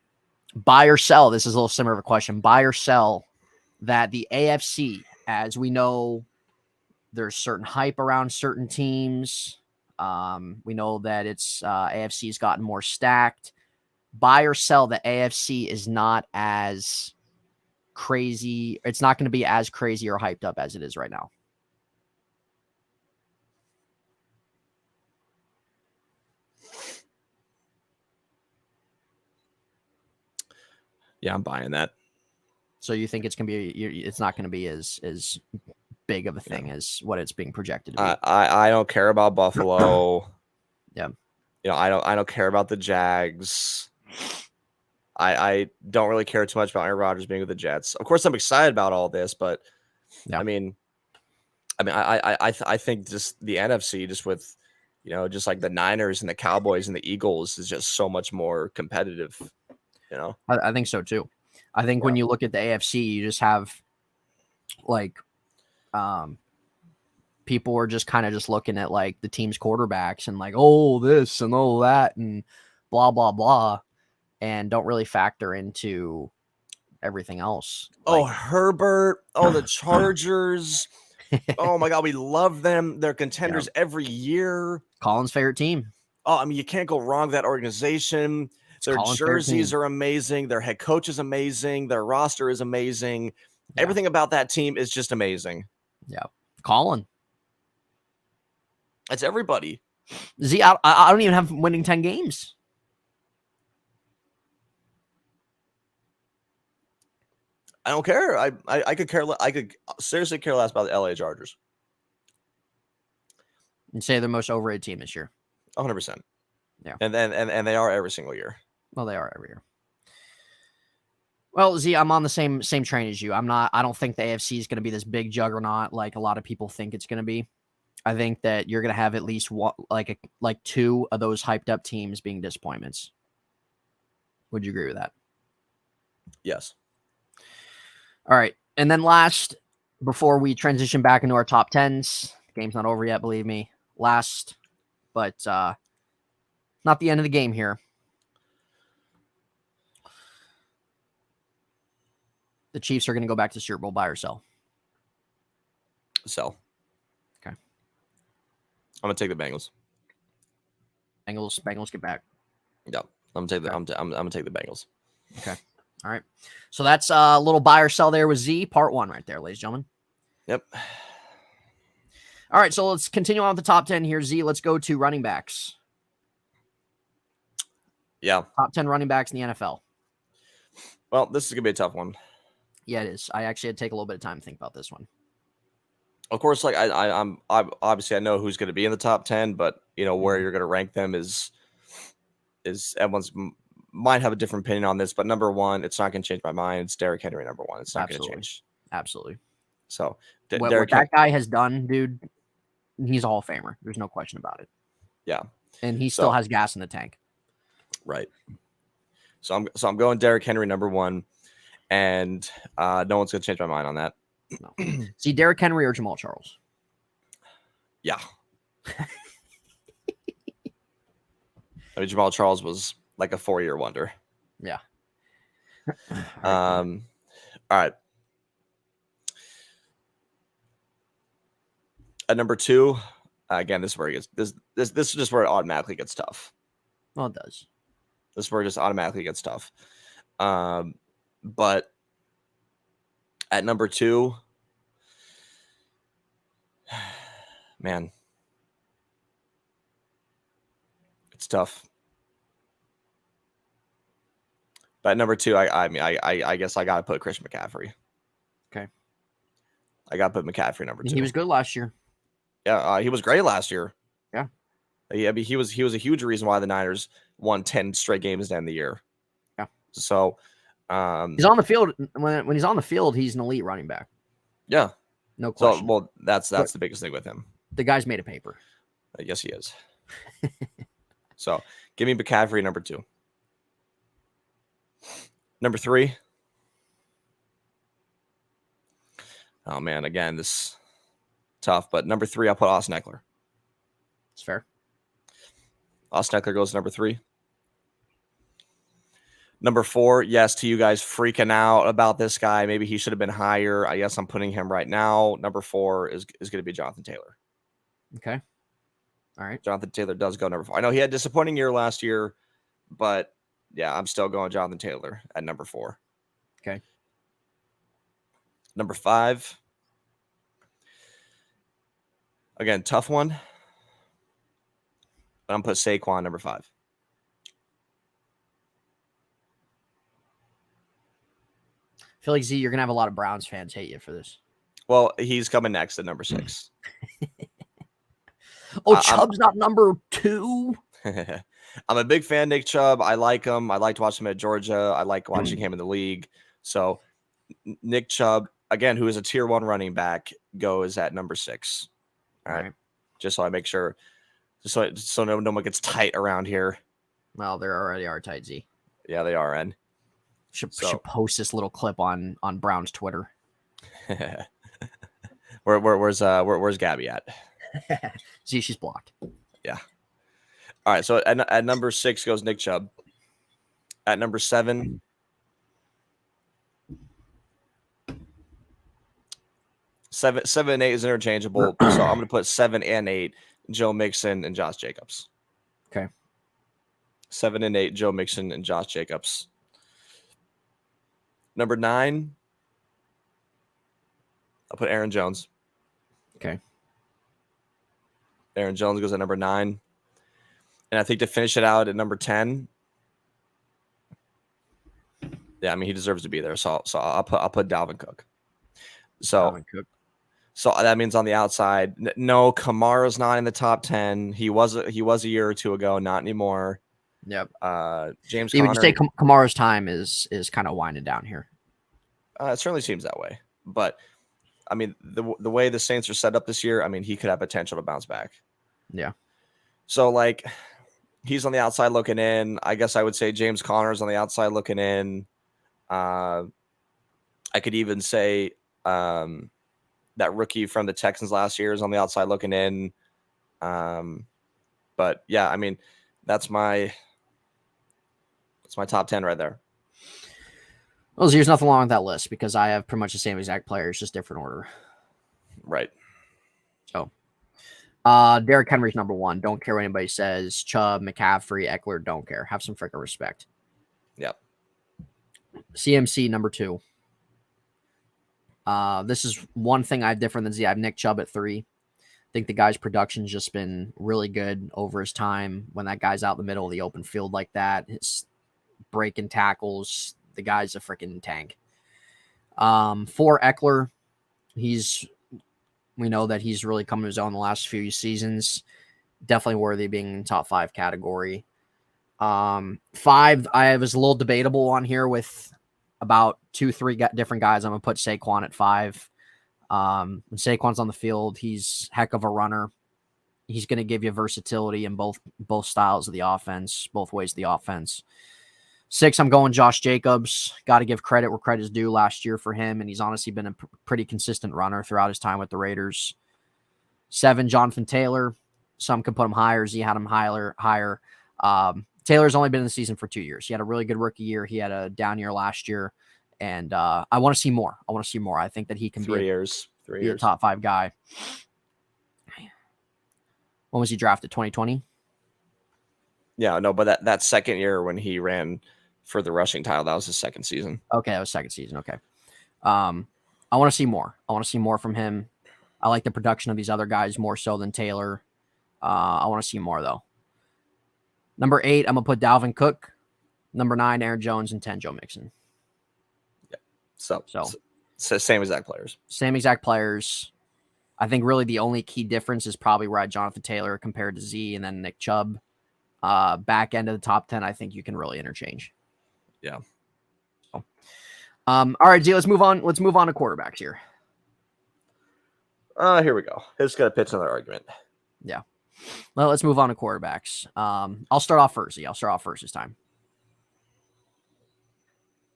Buy or sell? This is a little similar of a question. Buy or sell that the AFC, as we know, there's certain hype around certain teams. We know that it's AFC's gotten more stacked. Buy or sell the AFC is not as crazy. It's not going to be as crazy or hyped up as it is right now. Yeah, I'm buying that. So you think it's going to be? It's not going to be as big of a thing as what it's being projected to be. I don't care about Buffalo. Yeah. You know, I don't care about the Jags. I don't really care too much about Aaron Rodgers being with the Jets. Of course, I'm excited about all this, but I mean, I think just the NFC, just with, you know, just like the Niners and the Cowboys and the Eagles, is just so much more competitive. You know, I think so too. I think when you look at the AFC, you just have like, people are just kind of just looking at like the team's quarterbacks and like, oh, this and oh that and blah blah blah, and don't really factor into everything else. Oh, Herbert. Oh, the Chargers. Oh my God, we love them. They're contenders every year. Colin's favorite team. Oh, I mean, you can't go wrong with that organization. Their jerseys are amazing. Their head coach is amazing. Their roster is amazing. Yeah. Everything about that team is just amazing. Yeah. Colin. It's everybody. Z, I don't even have them winning 10 games. I don't care. I could care. I could seriously care less about the LA Chargers. And say they're the most overrated team this year. 100%. Yeah. And they are every single year. Well, they are every year. Well, Z, I'm on the same train as you. I don't think the AFC is going to be this big juggernaut like a lot of people think it's going to be. I think that you're going to have at least one, like 2 of those hyped up teams being disappointments. Would you agree with that? Yes. All right. And then last, before we transition back into our top 10s, game's not over yet, believe me. Last, but not the end of the game here. The Chiefs are going to go back to Super Bowl, buy or sell. Sell. Okay. I'm gonna take the Bengals. Bengals get back. Yeah, I'm gonna take the Bengals. Okay. All right. So that's a little buy or sell there with Z, part 1 right there, ladies and gentlemen. Yep. All right, so let's continue on with the top 10 here. Z, let's go to running backs. Yeah. Top 10 running backs in the NFL. Well, this is gonna be a tough one. Yeah, it is. I actually had to take a little bit of time to think about this one. Of course, like I'm obviously I know who's going to be in the top 10, but you know where you're going to rank them is everyone's might have a different opinion on this. But number 1, it's not going to change my mind. It's Derrick Henry, number 1. It's not going to change. Absolutely. So what that guy has done, dude, he's a Hall of Famer. There's no question about it. Yeah, and he still has gas in the tank. Right. So I'm going Derrick Henry, number 1, and no one's going to change my mind on that. No. See, Derrick Henry or Jamal Charles? Yeah. I mean, Jamal Charles was like a 4-year wonder. Yeah. All right. At number 2, again, this is where it gets this is just where it automatically gets tough. Well, it does. This is where it just automatically gets tough. But at number 2, man, it's tough. But at number 2, I guess I gotta put Christian McCaffrey. Okay. I gotta put McCaffrey number 2. He was good last year. Yeah, he was great last year. Yeah. I mean, he was a huge reason why the Niners won 10 straight games to end the year. Yeah. So he's on the field when he's on the field, he's an elite running back. Yeah. No question. So, well, that's the biggest thing with him. The guy's made of paper. Yes, he is. So give me McCaffrey number 2. Number 3. Oh man, again, this tough, but number 3, I'll put Austin Eckler. It's fair. Austin Eckler goes number 3. Number 4, yes, to you guys freaking out about this guy. Maybe he should have been higher. I guess I'm putting him right now. Number 4 is going to be Jonathan Taylor. Okay. All right. Jonathan Taylor does go number 4. I know he had a disappointing year last year, but yeah, I'm still going Jonathan Taylor at number 4. Okay. Number 5. Again, tough one. But I'm going to put Saquon number 5. I feel like Z, you're gonna have a lot of Browns fans hate you for this. Well, he's coming next at number 6. Chubb's not number 2. I'm a big fan of Nick Chubb. I like him. I liked watching him at Georgia. I like watching him in the league. So Nick Chubb, again, who is a tier 1 running back, goes at number 6. All right. Just so I make sure, so no one gets tight around here. Well, they already are tight, Z. Yeah, they are. And should post this little clip on Brown's Twitter. Where's Gabby at? See, she's blocked. Yeah. All right. So at number 6 goes Nick Chubb. At number 7, seven and 8 is interchangeable. So I'm going to put 7 and 8, Joe Mixon and Josh Jacobs. Okay. 7 and 8, Joe Mixon and Josh Jacobs. Number 9, I'll put Aaron Jones. Okay. Aaron Jones goes at number 9. And I think to finish it out at number 10, yeah, I mean, he deserves to be there. So I'll put Dalvin Cook. So that means on the outside, no, Kamara's not in the top 10. He was a year or 2 ago, not anymore. Yep. James Even Conner, you say Kamara's time is kind of winding down here. It certainly seems that way. But I mean, the way the Saints are set up this year, I mean, he could have potential to bounce back. Yeah. So like, he's on the outside looking in. I guess I would say James Conner's on the outside looking in. I could even say that rookie from the Texans last year is on the outside looking in. But yeah, I mean, that's my top 10 right there. Well, there's nothing wrong with that list because I have pretty much the same exact players, just different order. Right. So, Derrick Henry's number 1. Don't care what anybody says. Chubb, McCaffrey, Eckler, don't care. Have some freaking respect. Yep. CMC number 2. This is one thing I have different than Z. I have Nick Chubb at 3. I think the guy's production's just been really good over his time. When that guy's out in the middle of the open field like that, his breaking tackles, the guy's a freaking tank. 4, Eckler. We know that he's really come to his own the last few seasons. Definitely worthy of being in top 5 category. 5, I was a little debatable on here with about 2-3 different guys. I'm going to put Saquon at 5. When Saquon's on the field, he's heck of a runner. He's going to give you versatility in both styles of the offense, both ways of the offense. 6, I'm going Josh Jacobs. Got to give credit where credit is due last year for him, and he's honestly been a pretty consistent runner throughout his time with the Raiders. 7, Jonathan Taylor. Some could put him higher. Z had him higher. Taylor's only been in the season for 2 years. He had a really good rookie year. He had a down year last year, and I want to see more. I think that he can be a top 5 guy. When was he drafted? 2020? Yeah, no, but that second year when he ran for the rushing title, that was his second season. Okay, that was second season. Okay. I want to see more. I want to see more from him. I like the production of these other guys more so than Taylor. I want to see more, though. Number 8, I'm going to put Dalvin Cook. Number 9, Aaron Jones. And 10, Joe Mixon. Yeah. So same exact players. Same exact players. I think really the only key difference is probably where I had Jonathan Taylor compared to Z and then Nick Chubb. Back end of the top 10, I think you can really interchange. Yeah. So, all right, Z, let's move on. Let's move on to quarterbacks here. Here we go. Just got to pitch another argument. Yeah. Well, let's move on to quarterbacks. I'll start off first. I'll start off first this time.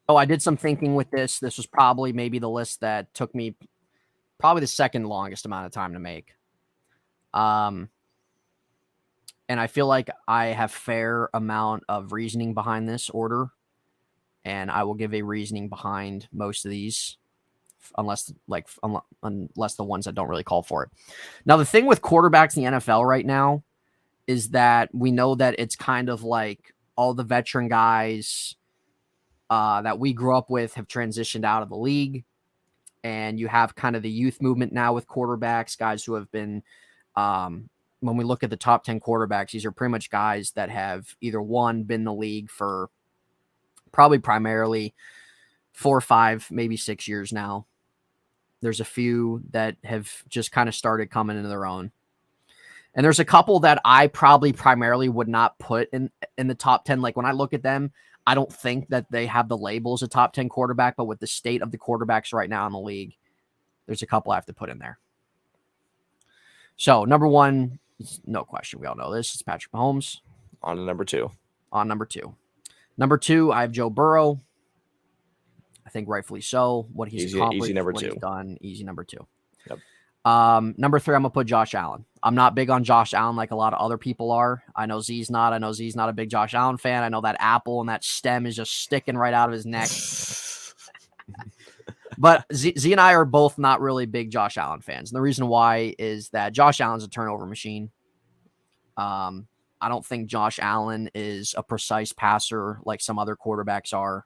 Oh, I did some thinking with this. This was probably maybe the list that took me probably the second longest amount of time to make. And I feel like I have fair amount of reasoning behind this order, and I will give a reasoning behind most of these, unless the ones that don't really call for it. Now, the thing with quarterbacks in the NFL right now is that we know that it's kind of like all the veteran guys that we grew up with have transitioned out of the league, and you have kind of the youth movement now with quarterbacks, guys who have been when we look at the top 10 quarterbacks, these are pretty much guys that have either one, been in the league for probably primarily 4 or 5, maybe 6 years now. There's a few that have just kind of started coming into their own. And there's a couple that I probably primarily would not put in the top 10. Like when I look at them, I don't think that they have the label as a top 10 quarterback, but with the state of the quarterbacks right now in the league, there's a couple I have to put in there. So number 1, no question. We all know this. It's Patrick Mahomes. On to number 2. Number 2, I have Joe Burrow. I think rightfully so. What he's accomplished, easy number what 2. he's done, easy number 2. Yep. Number 3, I'm going to put Josh Allen. I'm not big on Josh Allen like a lot of other people are. I know Z's not. I know Z's not a big Josh Allen fan. I know that apple and that stem is just sticking right out of his neck. But Z and I are both not really big Josh Allen fans. And the reason why is that Josh Allen's a turnover machine. I don't think Josh Allen is a precise passer like some other quarterbacks are.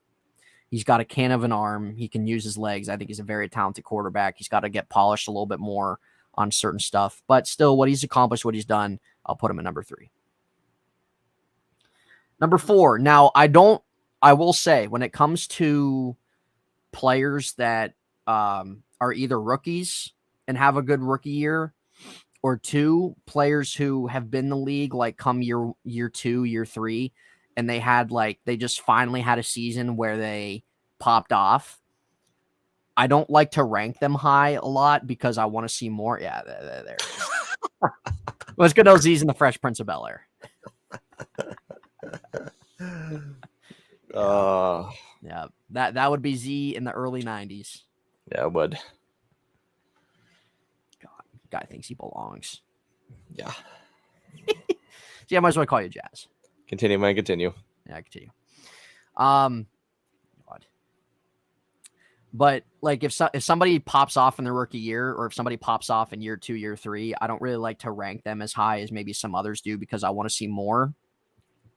He's got a can of an arm. He can use his legs. I think he's a very talented quarterback. He's got to get polished a little bit more on certain stuff. But still, what he's accomplished, what he's done, I'll put him at number 3. Number 4. Now, I will say, when it comes to players that are either rookies and have a good rookie year, or 2 players who have been in the league like come year 2, year 3, and they just finally had a season where they popped off. I don't like to rank them high a lot because I want to see more. Yeah, there it is. Let's go to Z's in the Fresh Prince of Bel-Air. Yeah, that would be Z in the early 90s. Yeah, it would. Guy thinks he belongs. Yeah. See, I might as well call you Jazz. Continue, man. Continue. Yeah, continue. God. But like if somebody pops off in their rookie year, or if somebody pops off in year 2, year 3, I don't really like to rank them as high as maybe some others do, because I want to see more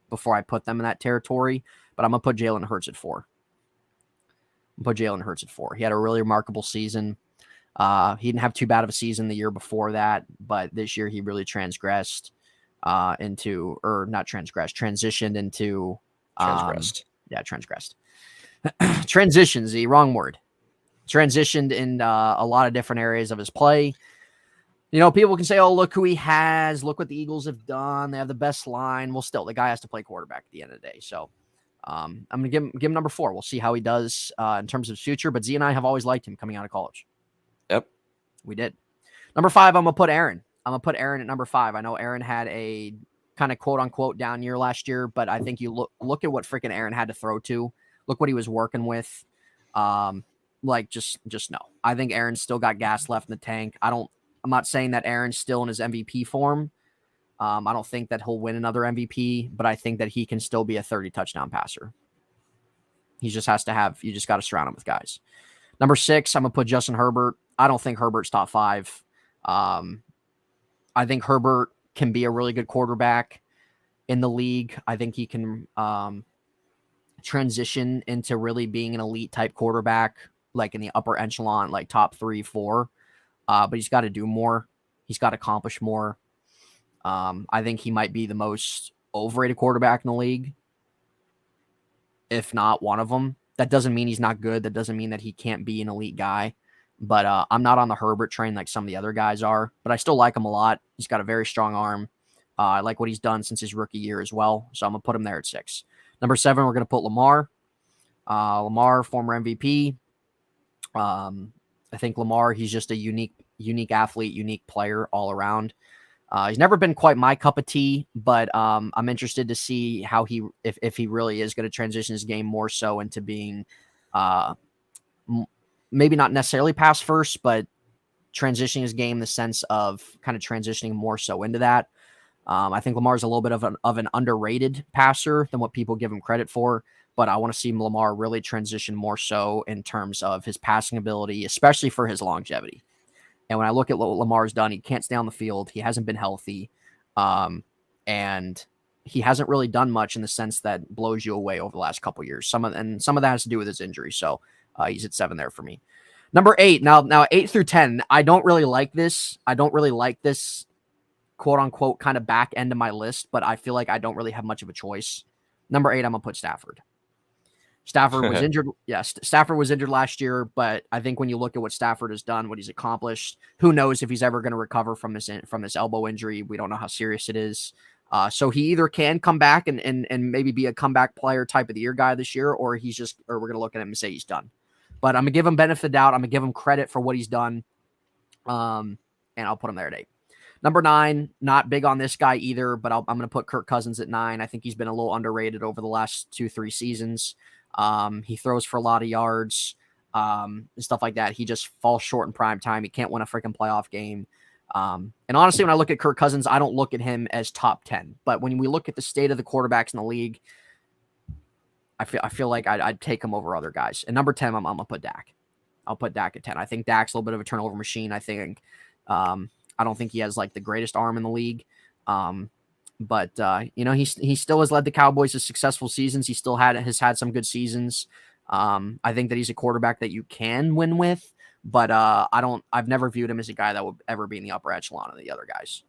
before I put them in that territory. But I'm gonna put Jalen Hurts at 4. He had a really remarkable season. He didn't have too bad of a season the year before that, but this year he really transitioned into Transgressed. transgressed. Transitions, the wrong word. Transitioned in a lot of different areas of his play. You know, people can say, oh, look who he has. Look what the Eagles have done. They have the best line. Well, still, the guy has to play quarterback at the end of the day. So I'm going to give him number 4. We'll see how he does in terms of his future. But Z and I have always liked him coming out of college. Yep. We did. Number 5, I'm going to put Aaron. I'm going to put Aaron at number 5. I know Aaron had a kind of quote-unquote down year last year, but I think you look at what freaking Aaron had to throw to. Look what he was working with. Just no. I think Aaron's still got gas left in the tank. I'm not saying that Aaron's still in his MVP form. I don't think that he'll win another MVP, but I think that he can still be a 30 touchdown passer. You just got to surround him with guys. Number 6, I'm going to put Justin Herbert. I don't think Herbert's top 5. I think Herbert can be a really good quarterback in the league. I think he can transition into really being an elite type quarterback, like in the upper echelon, like top 3, 4. But he's got to do more. He's got to accomplish more. I think he might be the most overrated quarterback in the league, if not one of them. That doesn't mean he's not good. That doesn't mean that he can't be an elite guy. But I'm not on the Herbert train like some of the other guys are. But I still like him a lot. He's got a very strong arm. I like what he's done since his rookie year as well. So I'm going to put him there at 6. Number 7, we're going to put Lamar. Lamar, former MVP. I think Lamar, he's just a unique athlete, unique player all around. He's never been quite my cup of tea, but I'm interested to see how if he really is going to transition his game more so into being maybe not necessarily pass first, but transitioning his game in the sense of kind of transitioning more so into that. I think Lamar's a little bit of an underrated passer than what people give him credit for, but I want to see Lamar really transition more so in terms of his passing ability, especially for his longevity. And when I look at what Lamar's done, he can't stay on the field. He hasn't been healthy. And he hasn't really done much in the sense that blows you away over the last couple of years. Some of that has to do with his injury. So he's at 7 there for me. Number 8. Now 8 through 10, I don't really like this. Quote unquote kind of back end of my list, but I feel like I don't really have much of a choice. Number 8, I'm going to put Stafford. Stafford was injured. Yes, Stafford was injured last year, but I think when you look at what Stafford has done, what he's accomplished, who knows if he's ever going to recover from this elbow injury. We don't know how serious it is. So he either can come back and maybe be a comeback player type of the year guy this year, or we're going to look at him and say he's done. But I'm going to give him benefit of the doubt. I'm going to give him credit for what he's done. And I'll put him there at 8. Number 9, not big on this guy either, but I'm going to put Kirk Cousins at 9. I think he's been a little underrated over the last 2-3 seasons. He throws for a lot of yards, and stuff like that. He just falls short in prime time. He can't win a freaking playoff game. And honestly, when I look at Kirk Cousins, I don't look at him as top 10. But when we look at the state of the quarterbacks in the league, I feel like I'd take him over other guys. And number 10, I'm going to put Dak. I'll put Dak at 10. I think Dak's a little bit of a turnover machine. I don't think he has like the greatest arm in the league. But he still has led the Cowboys to successful seasons. He still has had some good seasons. I think that he's a quarterback that you can win with, but I've never viewed him as a guy that would ever be in the upper echelon of the other guys.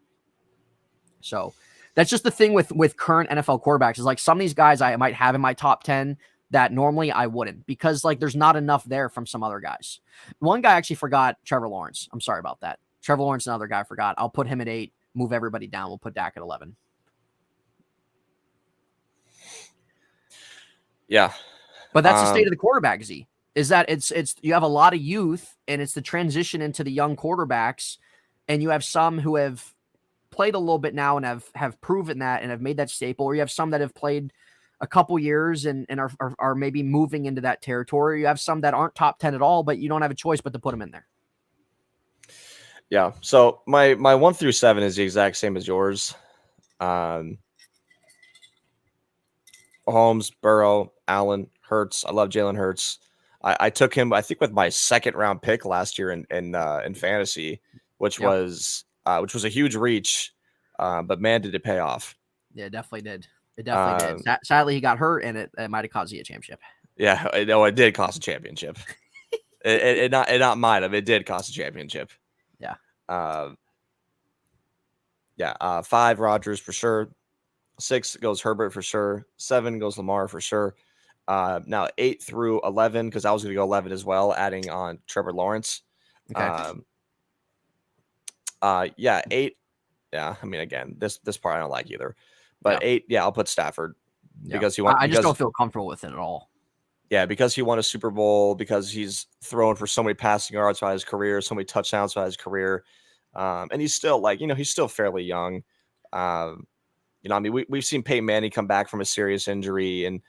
So that's just the thing with current NFL quarterbacks is like some of these guys I might have in my top 10 that normally I wouldn't, because like there's not enough there from some other guys. One guy actually forgot Trevor Lawrence. I'm sorry about that. Trevor Lawrence, another guy I forgot. I'll put him at 8, move everybody down. We'll put Dak at 11. Yeah. But that's the state of the quarterback, Z. Is that it's you have a lot of youth, and it's the transition into the young quarterbacks, and you have some who have played a little bit now and have proven that and have made that staple, or you have some that have played a couple years and are maybe moving into that territory. You have some that aren't top 10 at all, but you don't have a choice but to put them in there. Yeah. So my 1 through 7 is the exact same as yours. Holmes, Burrow, Allen, Hurts. I love Jalen Hurts. I took him, I think, with my second round pick last year in fantasy, which Yep. was a huge reach, but man, did it pay off. Yeah, it definitely did. It definitely did. Sadly, he got hurt, and it might have cost you a championship. Yeah, I know it did cost a championship. it not might have. It did cost a championship. Yeah. Yeah. 5 Rodgers for sure. 6 goes Herbert for sure. 7 goes Lamar for sure. Now 8 through 11, because I was going to go 11 as well, adding on Trevor Lawrence. Okay. Yeah, 8. Yeah, I mean, again, this part I don't like either, but Yeah. 8. Yeah, I'll put Stafford because he won. I just don't feel comfortable with it at all. Yeah, because he won a Super Bowl, because he's thrown for so many passing yards throughout his career, so many touchdowns throughout his career, and he's still he's still fairly young. I mean, we've seen Peyton Manning come back from a serious injury, and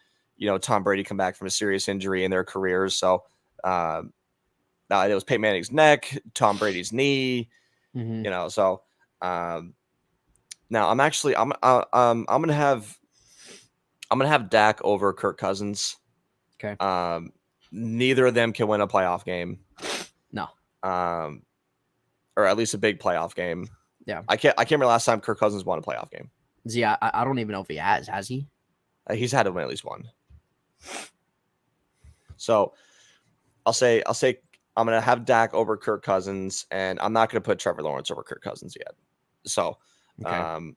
Tom Brady come back from a serious injury in their careers. So now it was Peyton Manning's neck, Tom Brady's knee. Mm-hmm. So now I'm gonna have Dak over Kirk Cousins. Okay. Neither of them can win a playoff game. No. Or at least a big playoff game. Yeah. I can't remember last time Kirk Cousins won a playoff game. See, I don't even know if he has. Has he? He's had to win at least one. So I'll say I'm gonna have Dak over Kirk Cousins, and I'm not gonna put Trevor Lawrence over Kirk Cousins yet. So, Okay.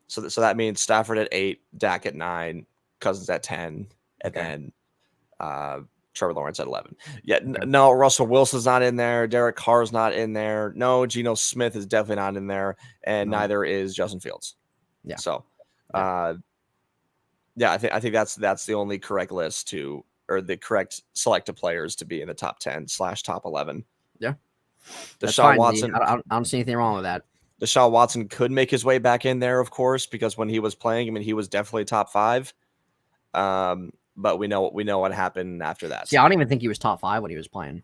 So that means Stafford at 8, Dak at 9, Cousins at 10, and then Trevor Lawrence at 11. Yeah, no, Russell Wilson's not in there. Derek Carr's not in there. No, Geno Smith is definitely not in there, and neither is Justin Fields. Yeah. So, I think that's the only correct list or the correct select of players to be in the top 10 / top 11. Yeah. Deshaun Watson. I don't see anything wrong with that. Deshaun Watson could make his way back in there, of course, because when he was playing, I mean, he was definitely top 5. But we know what happened after that. See, I don't even think he was top 5 when he was playing.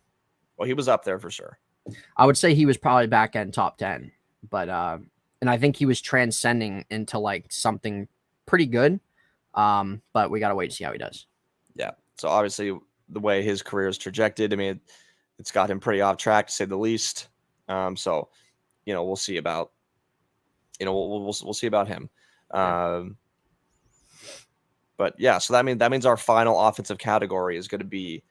Well, he was up there for sure. I would say he was probably back end top 10, but and I think he was transcending into like something pretty good. But we gotta wait to see how he does. Yeah. So obviously, the way his career is trajected, I mean, it's got him pretty off track to say the least. So, we'll see about, we'll see about him. But yeah, so that means our final offensive category is going to be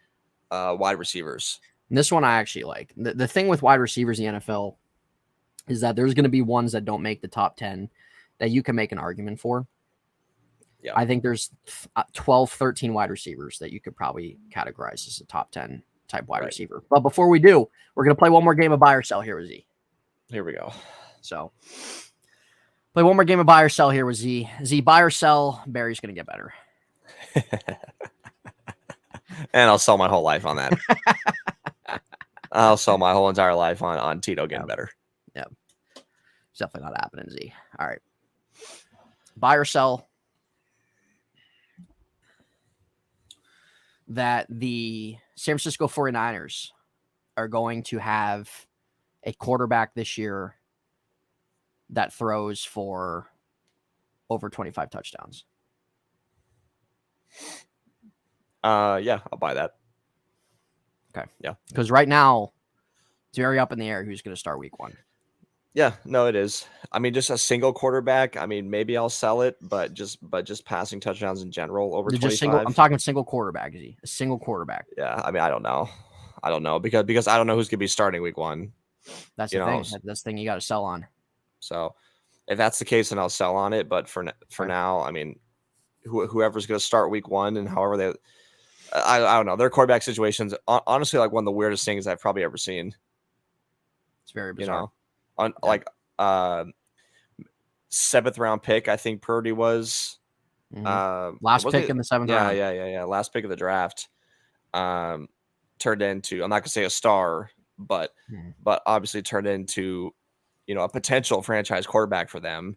wide receivers. And this one I actually like. The thing with wide receivers in the NFL is that there's going to be ones that don't make the top 10 that you can make an argument for. Yeah. I think there's 12, 13 wide receivers that you could probably categorize as a top 10 type wide receiver. But before we do, we're going to play one more game of buy or sell here with Z. Here we go. So play one more game of buy or sell here with Z. Z, buy or sell, Barry's going to get better. And I'll sell my whole life on that. I'll sell my whole entire life on Tito getting better. Yep. It's definitely not happening, Z. All right. Buy or sell that the San Francisco 49ers are going to have a quarterback this year that throws for over 25 touchdowns. Yeah, I'll buy that. Okay. Yeah. Because right now, it's very up in the air who's going to start week 1. Yeah, no, it is. I mean, just a single quarterback. I mean, maybe I'll sell it, but just passing touchdowns in general over 25. I'm talking single quarterback, Z. A single quarterback. Yeah, I mean, I don't know because I don't know who's going to be starting week 1. That's the thing. That's the thing you got to sell on. So if that's the case, then I'll sell on it. But for now, I mean, whoever's going to start week 1 and however they, I don't know. Their quarterback situations, honestly, like one of the weirdest things I've probably ever seen. It's very bizarre. Like 7th round pick, I think Purdy was. Last pick in the 7th round. Yeah. Last pick of the draft. Turned into, I'm not gonna say a star, but obviously turned into, a potential franchise quarterback for them.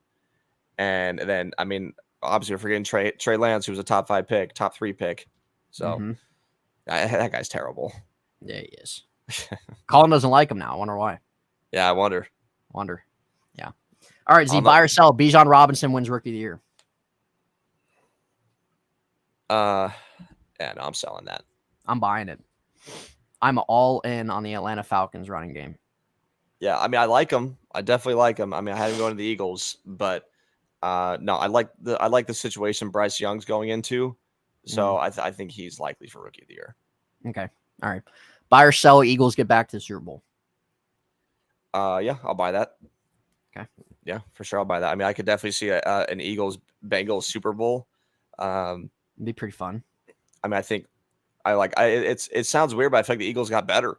And then, I mean, obviously we're forgetting Trey Lance, who was a top 5 pick, top 3 pick. So that guy's terrible. Yeah, he is. Colin doesn't like him now. I wonder why. Yeah, I wonder. Yeah. All right, Z, buy or sell. Bijan Robinson wins Rookie of the Year. Yeah, no, I'm selling that. I'm buying it. I'm all in on the Atlanta Falcons running game. Yeah, I mean, I like him. I definitely like him. I mean, I had him going to the Eagles, but no, I like the situation Bryce Young's going into. So I think he's likely for Rookie of the Year. Okay. All right. Buy or sell. Eagles get back to the Super Bowl. Yeah, I'll buy that. Okay. Yeah, for sure, I'll buy that. I mean, I could definitely see an Eagles Bengals Super Bowl. It'd be pretty fun. I mean, I think it sounds weird, but I feel like the Eagles got better.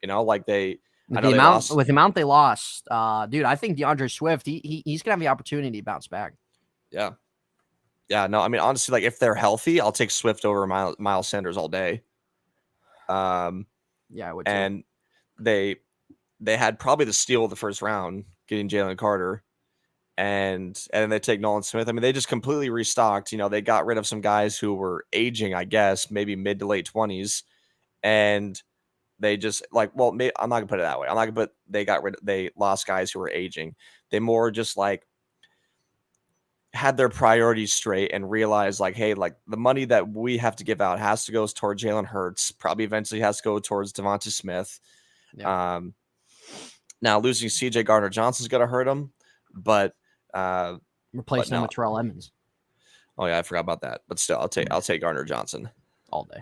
You know, like they With I know the they amount lost. with the amount they lost, dude, I think DeAndre Swift, he's gonna have the opportunity to bounce back. Yeah. Yeah, no, I mean, honestly, like if they're healthy, I'll take Swift over Miles Sanders all day. Yeah, I would too. And they had probably the steal of the first round, getting Jalen Carter, and then they take Nolan Smith. I mean, they just completely restocked. You know, they got rid of some guys who were aging, I guess, maybe mid to late 20s, and they just I'm not gonna put it that way. I'm not gonna put they lost guys who were aging. They more just like had their priorities straight and realized like, hey, like the money that we have to give out has to go towards Jalen Hurts, probably eventually has to go towards Devonta Smith. Yeah. Now losing CJ Gardner Johnson's gonna hurt him, but Replacing him no. with Terrell Edmonds. Oh yeah, I forgot about that. But still, I'll take Gardner Johnson all day.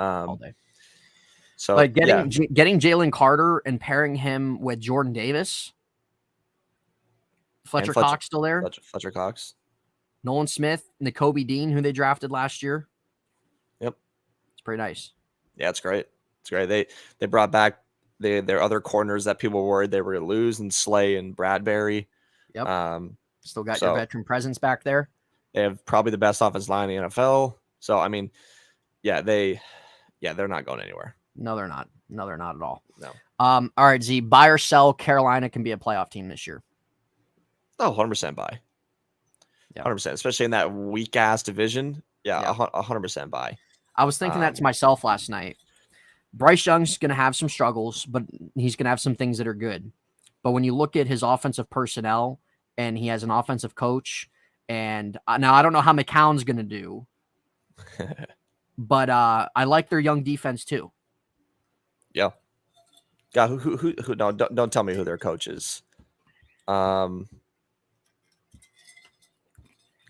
So like getting Jalen Carter and pairing him with Jordan Davis, Fletcher Cox still there, Fletcher Cox, Nolan Smith, Nakobe Dean, who they drafted last year. Yep, it's pretty nice. Yeah, it's great. It's great. They brought back their other corners that people were worried they were going to lose, and Slay and Bradbury. Yep. Still got your veteran presence back there. They have probably the best offensive line in the NFL. So I mean, they're not going anywhere. No, they're not. No, they're not at all. No. All right, Z, buy or sell. Carolina can be a playoff team this year. Oh, 100% buy. 100%, especially in that weak ass division. Yeah, 100% buy. I was thinking that to myself last night. Bryce Young's going to have some struggles, but he's going to have some things that are good. But when you look at his offensive personnel, and he has an offensive coach, and now I don't know how McCown's going to do, but I like their young defense too. Yeah. God, who no, don't tell me who their coach is. God,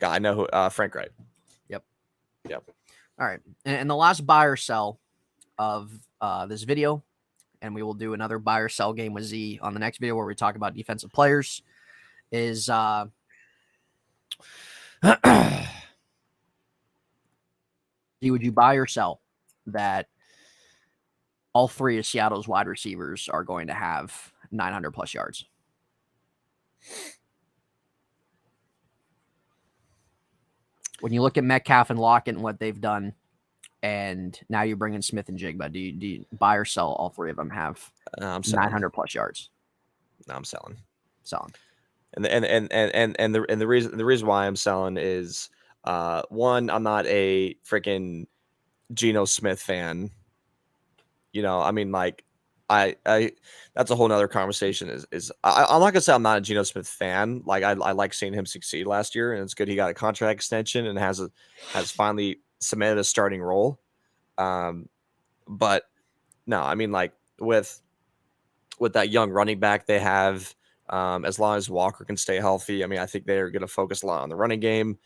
I know who Frank Wright. Yep. All right. And the last buy or sell of this video, and we will do another buy or sell game with Z on the next video where we talk about defensive players, is would you buy or sell that all three of Seattle's wide receivers are going to have 900 plus yards? When you look at Metcalf and Lockett and what they've done, and now you're bringing Smith and Jigba, do you buy or sell all three of them have 900 plus yards? No, I'm selling. And the reason why I'm selling is one, I'm not a freaking Geno Smith fan. You know, I mean, like I that's a whole nother conversation. I'm not gonna say I'm not a Geno Smith fan. Like I like seeing him succeed last year, and it's good he got a contract extension and has finally cemented a starting role. But no, I mean, like with that young running back they have, as long as Walker can stay healthy, I mean, I think they're going to focus a lot on the running game.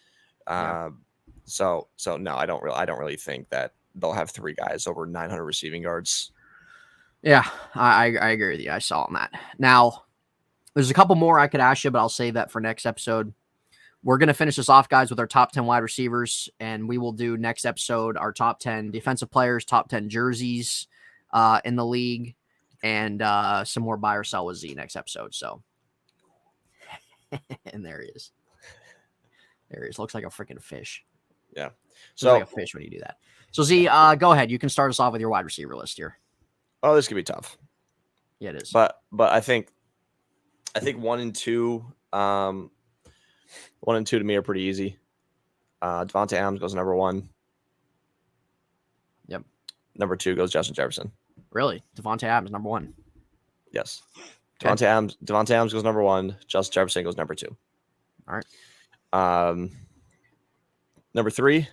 So no, I don't really think that they'll have three guys over 900 receiving yards. Yeah, I agree with you. I saw on that. Now, there's a couple more I could ask you, but I'll save that for next episode. We're going to finish this off, guys, with our top 10 wide receivers, and we will do next episode our top 10 defensive players, top 10 jerseys in the league, and some more buy or sell with Z next episode. So, and there he is. There he is. Looks like a freaking fish. Yeah. So like a fish when you do that. So Z, go ahead. You can start us off with your wide receiver list here. Oh, this could be tough. Yeah, it is. But I think 1 and 2, 1 and 2 to me are pretty easy. Devontae Adams goes number 1. Yep. Number 2 goes Justin Jefferson. Really? Devontae Adams, number 1. Yes. Devontae Adams goes number 1. Justin Jefferson goes number 2. All right. Number 3.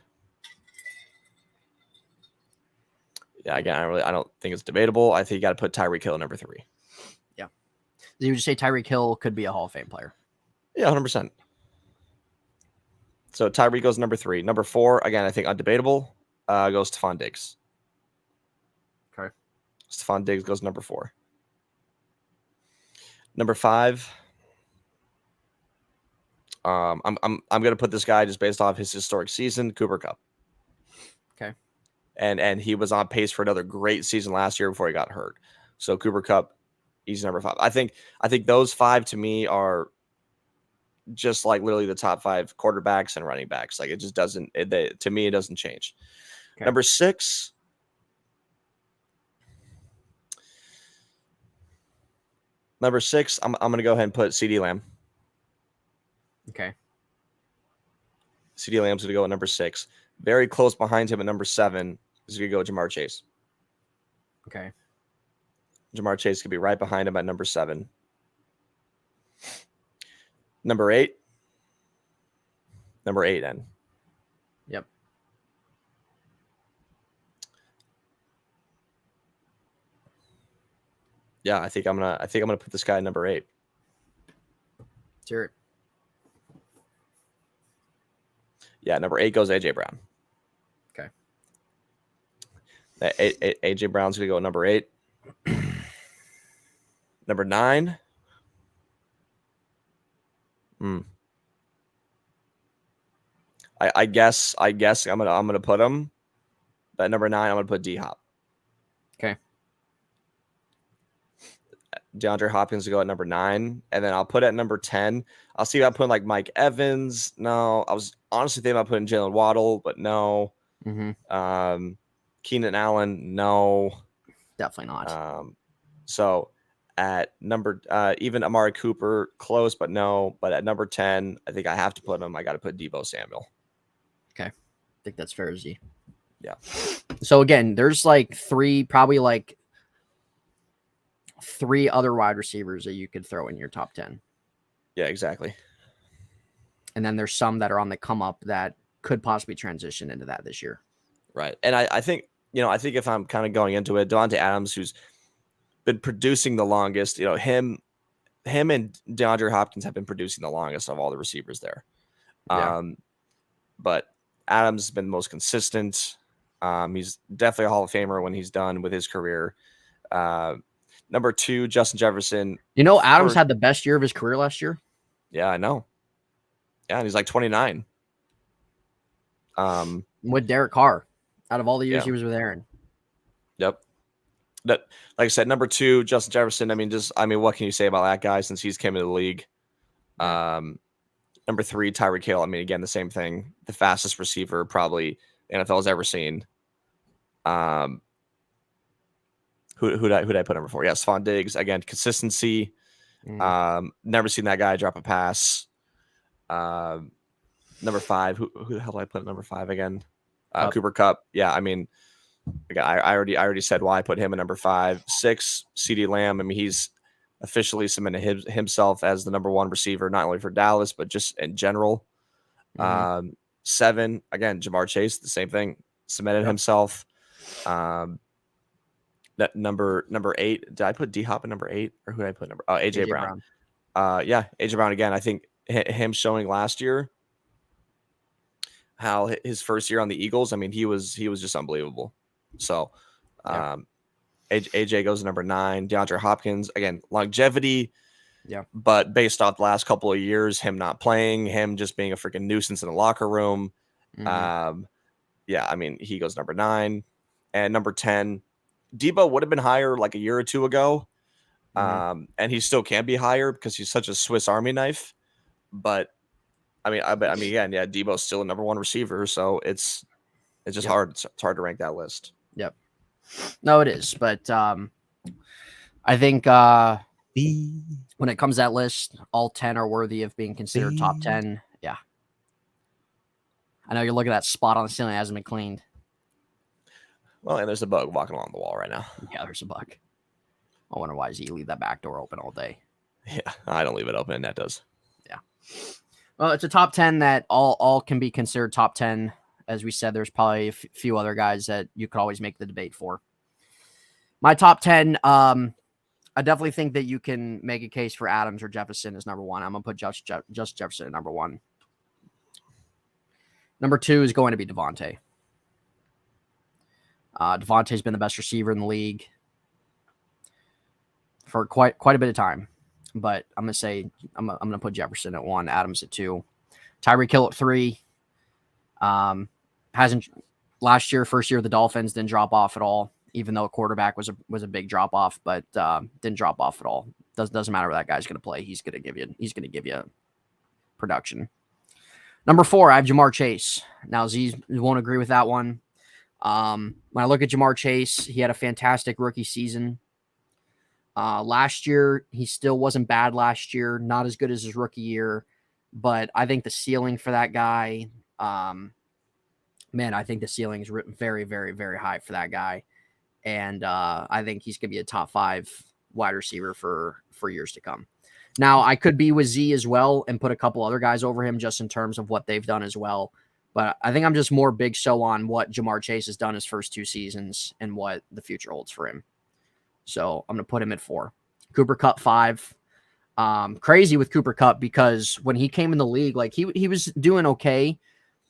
Yeah, again, I don't think it's debatable. I think you got to put Tyreek Hill number 3. Yeah. You would just say Tyreek Hill could be a Hall of Fame player. Yeah, 100%. So Tyreek goes number 3. Number 4, again, I think undebatable, goes Stephon Diggs. Okay. Stephon Diggs goes number 4. Number 5. I'm gonna put this guy just based off his historic season, Cooper Kupp. Okay. And he was on pace for another great season last year before he got hurt. So Cooper Kupp, he's number 5. I think those 5 to me are just like literally the top 5 quarterbacks and running backs. Like it just doesn't. To me, it doesn't change. Okay. Number 6. I'm gonna go ahead and put CeeDee Lamb. Okay. CeeDee Lamb's gonna go at number 6. Very close behind him at number 7 is gonna go Jamar Chase. Okay. Jamar Chase could be right behind him at number 7. Number 8. Number 8 then. Yep. Yeah, I think I'm gonna put this guy at number 8. Sure. Yeah, number 8 goes AJ Brown. Okay. AJ Brown's gonna go at number 8. Number 9. I guess I'm gonna put him. But at number 9, I'm gonna put D-Hop. Okay. DeAndre Hopkins to go at number 9, and then I'll put at number 10. I'll see about putting like Mike Evans. No, I was honestly thinking about putting Jalen Waddle, but no. Mm-hmm. Keenan Allen, no. Definitely not. So at number even Amari Cooper, close, but no. But at number 10, I think I have to put him. I got to put Deebo Samuel. Okay, I think that's fair, Z. Yeah. So again, there's like 3 other wide receivers that you could throw in your top 10. Yeah, exactly. And then there's some that are on the come up that could possibly transition into that this year. Right. And I think, if I'm kind of going into it, Devontae Adams, who's been producing the longest, him and DeAndre Hopkins have been producing the longest of all the receivers there. Yeah. But Adams has been the most consistent. He's definitely a Hall of Famer when he's done with his career. Number 2, Justin Jefferson. Adams had the best year of his career last year. Yeah, I know. Yeah, and he's like 29. With Derek Carr, out of all the years he was with Aaron. Yep. That, like I said, number 2, Justin Jefferson. What can you say about that guy since he's came into the league? Number 3, Tyreek Hill. Again, the same thing. The fastest receiver probably the NFL has ever seen. Who'd I put number 4? Yeah, Stephon Diggs. Again, consistency. Never seen that guy drop a pass. Number 5. Who the hell did I put at number 5 again? Cooper Kupp. Yeah, again, I already said why I put him at number 5. 6, CeeDee Lamb. He's officially cemented himself as the number 1 receiver, not only for Dallas but just in general. 7, again, Jamar Chase, the same thing, cemented himself. That number 8. Did I put D-Hop at number 8, or who did I put number? AJ Brown. Yeah, AJ Brown again. I think him showing last year how his first year on the Eagles. He was just unbelievable. So, AJ goes to number 9. DeAndre Hopkins, again, longevity. Yeah. But based off the last couple of years, him not playing, him just being a freaking nuisance in the locker room. He goes number 9. And number 10, Debo would have been higher like a year or 2 ago. And he still can be higher because he's such a Swiss Army knife. But again, yeah, Debo's still a number 1 receiver, so it's just hard. It's hard to rank that list. Yep. No, it is, but I think when it comes to that list, all 10 are worthy of being considered top 10. Yeah. I know you're looking at that spot on the ceiling that hasn't been cleaned. Well, and there's a bug walking along the wall right now. Yeah, there's a bug. I wonder why Z leave that back door open all day. Yeah, I don't leave it open, and that does. Yeah. Well, it's a top 10 that all can be considered top 10. As we said, there's probably a few other guys that you could always make the debate for. My top 10, I definitely think that you can make a case for Adams or Jefferson as number one. I'm going to put just Jefferson at number one. Number two is going to be Devontae. Devontae's been the best receiver in the league for quite a bit of time. But I'm going to say I'm going to put Jefferson at one, Adams at two. Tyreek Hill at three. Hasn't last year, first year of the Dolphins, didn't drop off at all, even though a quarterback was a big drop off, but didn't drop off at all. Doesn't matter where that guy's going to play. He's going to give you production. Number four, I have Jamar Chase. Now, Z won't agree with that one. When I look at Jamar Chase, he had a fantastic rookie season. Last year, he still wasn't bad last year. Not as good as his rookie year. But I think the ceiling for that guy, I think the ceiling is very, very, very high for that guy. And I think he's going to be a top 5 wide receiver for years to come. Now, I could be with Z as well and put a couple other guys over him just in terms of what they've done as well. But I think I'm just more big so on what Jamar Chase has done his first 2 seasons and what the future holds for him. So I'm going to put him at 4. Cooper Kupp 5. Crazy with Cooper Kupp because when he came in the league, like he was doing okay,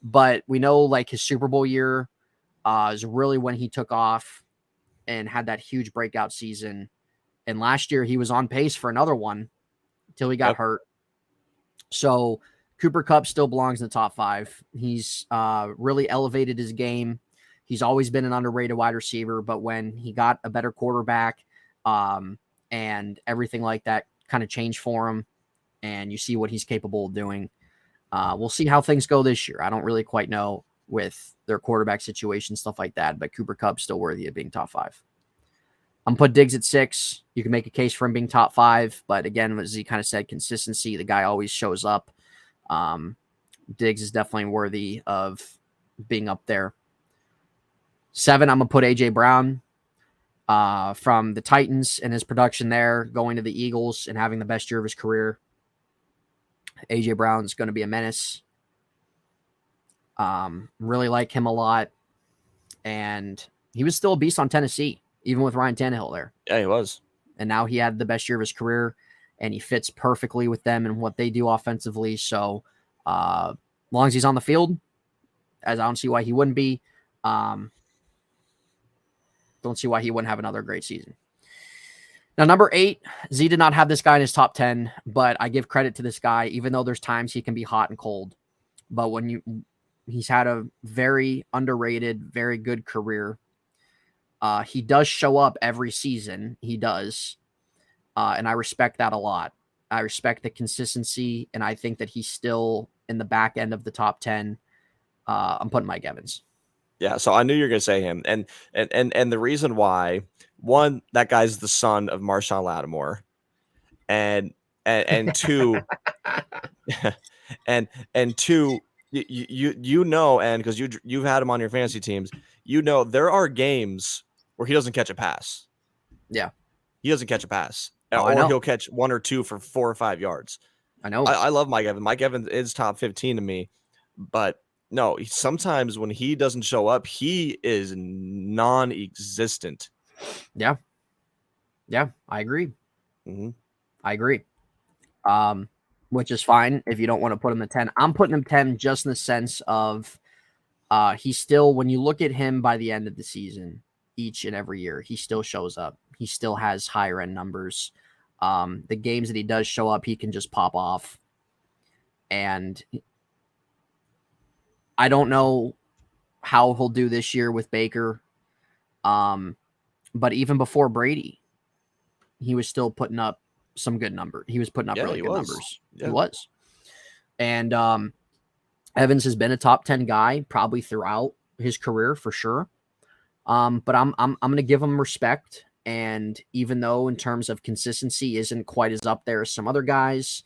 but we know like his Super Bowl year is really when he took off and had that huge breakout season. And last year he was on pace for another one until he got hurt. So Cooper Kupp still belongs in the top 5. He's really elevated his game. He's always been an underrated wide receiver, but when he got a better quarterback and everything like that kind of changed for him, and you see what he's capable of doing. We'll see how things go this year. I don't really quite know with their quarterback situation, stuff like that, but Cooper Kupp's still worthy of being top 5. I'm put Diggs at 6. You can make a case for him being top 5, but again, as he kind of said, consistency, the guy always shows up. Diggs is definitely worthy of being up there. 7, I'm going to put AJ Brown from the Titans and his production there, going to the Eagles and having the best year of his career. AJ Brown's going to be a menace. Really like him a lot. And he was still a beast on Tennessee, even with Ryan Tannehill there. Yeah, he was. And now he had the best year of his career, and he fits perfectly with them and what they do offensively. So, as long as he's on the field, as I don't see why he wouldn't be, don't see why he wouldn't have another great season. Now, number 8, Z did not have this guy in his top 10, but I give credit to this guy, even though there's times he can be hot and cold. But he's had a very underrated, very good career. He does show up every season. He does. And I respect that a lot. I respect the consistency, and I think that he's still in the back end of the top 10. I'm putting Mike Evans. Yeah, so I knew you were going to say him. And the reason why, one, that guy's the son of Marshawn Lattimore. And 2, and 2, you know, and because you've had him on your fantasy teams, you know there are games where he doesn't catch a pass. Yeah. He doesn't catch a pass. Oh, or he'll catch 1 or 2 for 4 or 5 yards. I know. I love Mike Evans. Mike Evans is top 15 to me. But no, sometimes when he doesn't show up, he is non-existent. Yeah. Yeah, I agree. Mm-hmm. I agree. Which is fine if you don't want to put him at 10. I'm putting him 10 just in the sense of he still, when you look at him by the end of the season, each and every year, he still shows up. He still has higher end numbers. The games that he does show up, he can just pop off. And I don't know how he'll do this year with Baker. But even before Brady, he was still putting up some good number. He was putting up really good numbers. Yeah. He was. And Evans has been a top 10 guy probably throughout his career for sure. But I'm going to give him respect. And even though in terms of consistency isn't quite as up there as some other guys,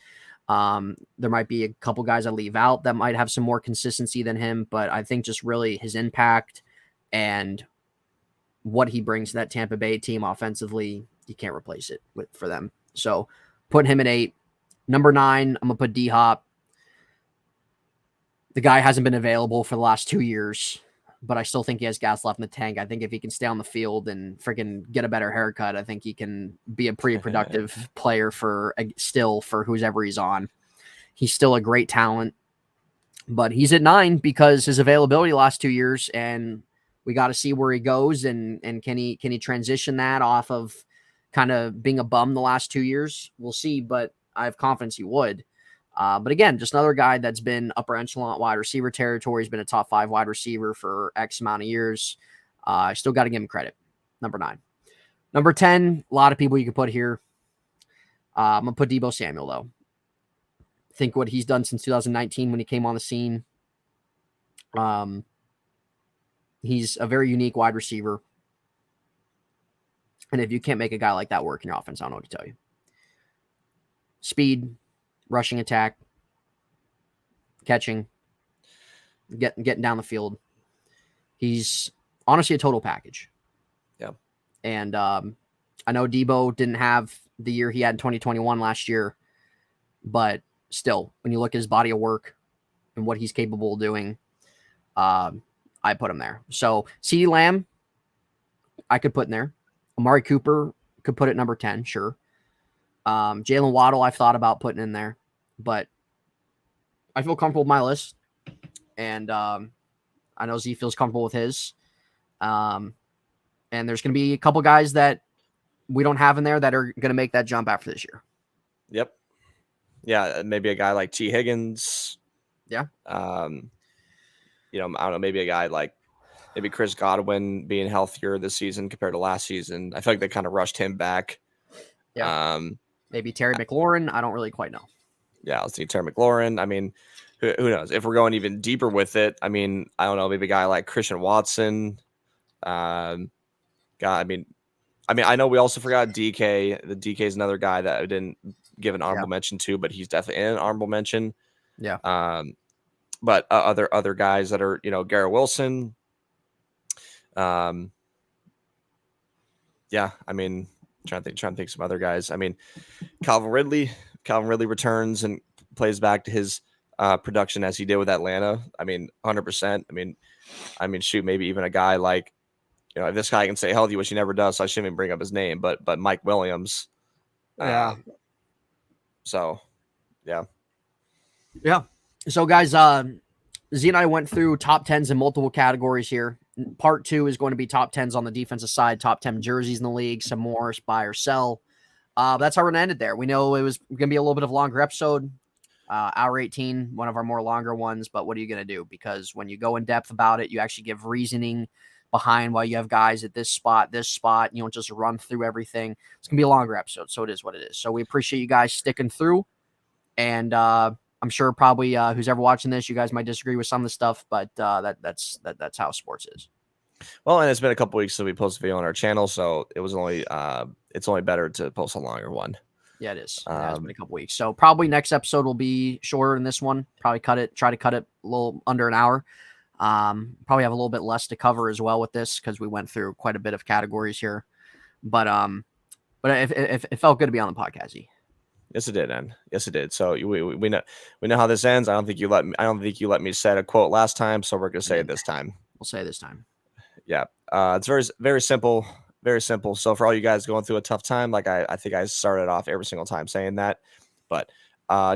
there might be a couple guys I leave out that might have some more consistency than him. But I think just really his impact and what he brings to that Tampa Bay team offensively You can't replace it for them. So putting him at 8. Number 9, I'm gonna put D Hop. The guy hasn't been available for the last 2 years, but I still think he has gas left in the tank. I think if he can stay on the field and freaking get a better haircut, I think he can be a pretty productive player for who's ever he's on. He's still a great talent, but he's at 9 because his availability last 2 years, and we got to see where he goes and can he transition that off of kind of being a bum the last 2 years. We'll see, but I have confidence he would. But again, just another guy that's been upper echelon wide receiver territory. He's been a top 5 wide receiver for X amount of years. I still got to give him credit. Number 9. Number 10, a lot of people you can put here. I'm going to put Deebo Samuel, though. Think what he's done since 2019 when he came on the scene. He's a very unique wide receiver. And if you can't make a guy like that work in your offense, I don't know what to tell you. Speed, rushing attack, catching, getting down the field. He's honestly a total package. Yeah. And I know Deebo didn't have the year he had in 2021 last year, but still, when you look at his body of work and what he's capable of doing, I put him there. So CeeDee Lamb, I could put in there. Amari Cooper could put it number 10, sure. Jalen Waddle, I've thought about putting in there, but I feel comfortable with my list. And I know Z feels comfortable with his. And there's going to be a couple guys that we don't have in there that are going to make that jump after this year. Yep. Yeah, maybe a guy like T. Higgins. Yeah. I don't know, maybe a guy like maybe Chris Godwin being healthier this season compared to last season. I feel like they kind of rushed him back. Yeah. Maybe Terry McLaurin. I don't really quite know. Yeah, let's see, Terry McLaurin. I mean, who knows? If we're going even deeper with it, I mean, I don't know, maybe a guy like Christian Watson. I know we also forgot DK. The DK is another guy that I didn't give an honorable mention to, but he's definitely in an honorable mention. Yeah. But other guys that are, Garrett Wilson. Yeah, I mean, trying to think some other guys. I mean, Calvin Ridley returns and plays back to his production as he did with Atlanta. I mean, 100%. I mean, shoot, maybe even a guy like, if this guy can stay healthy, which he never does, so I shouldn't even bring up his name, but Mike Williams. Yeah. So, yeah. Yeah. So, guys, Z and I went through top 10s in multiple categories here. Part 2 is going to be top 10s on the defensive side, top 10 jerseys in the league, some more buy or sell. That's how we're going to end it there. We know it was going to be a little bit of a longer episode, hour 18, one of our more longer ones, but what are you going to do? Because when you go in depth about it, you actually give reasoning behind why you have guys at this spot, you don't just run through everything. It's going to be a longer episode, so it is what it is. So we appreciate you guys sticking through, and I'm sure probably who's ever watching this, you guys might disagree with some of the stuff, but that's how sports is. Well, and it's been a couple weeks since we posted a video on our channel, so it was it's only better to post a longer one. Yeah, it is. It has been a couple weeks. So probably next episode will be shorter than this one. Probably try to cut it a little under an hour. Probably have a little bit less to cover as well with this because we went through quite a bit of categories here. But it felt good to be on the podcast. Yes, it did, man. Yes, it did. So we know how this ends. I don't think you let me say a quote last time, so we're gonna say it this time. We'll say it this time. Yeah. It's very, very simple. Very simple. So for all you guys going through a tough time, like I think I started off every single time saying that, but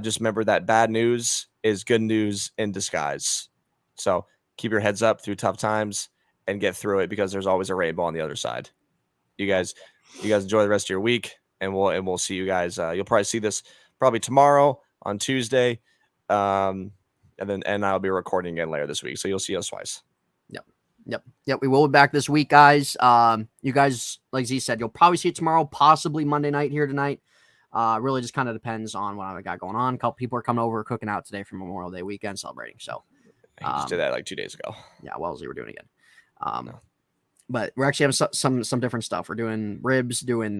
just remember that bad news is good news in disguise. So keep your heads up through tough times and get through it because there's always a rainbow on the other side. You guys enjoy the rest of your week, and we'll see you guys. You'll probably see this probably tomorrow on Tuesday, and I'll be recording again later this week, so you'll see us twice. Yep. We will be back this week, guys. You guys, like Z said, you'll probably see it tomorrow, possibly Monday night here tonight. Really just kind of depends on what I got going on. A couple people are coming over, cooking out today for Memorial Day weekend, celebrating. So I just did that like 2 days ago. Yeah, well, Z, we're doing it again. No. But we're actually having some different stuff. We're doing ribs, doing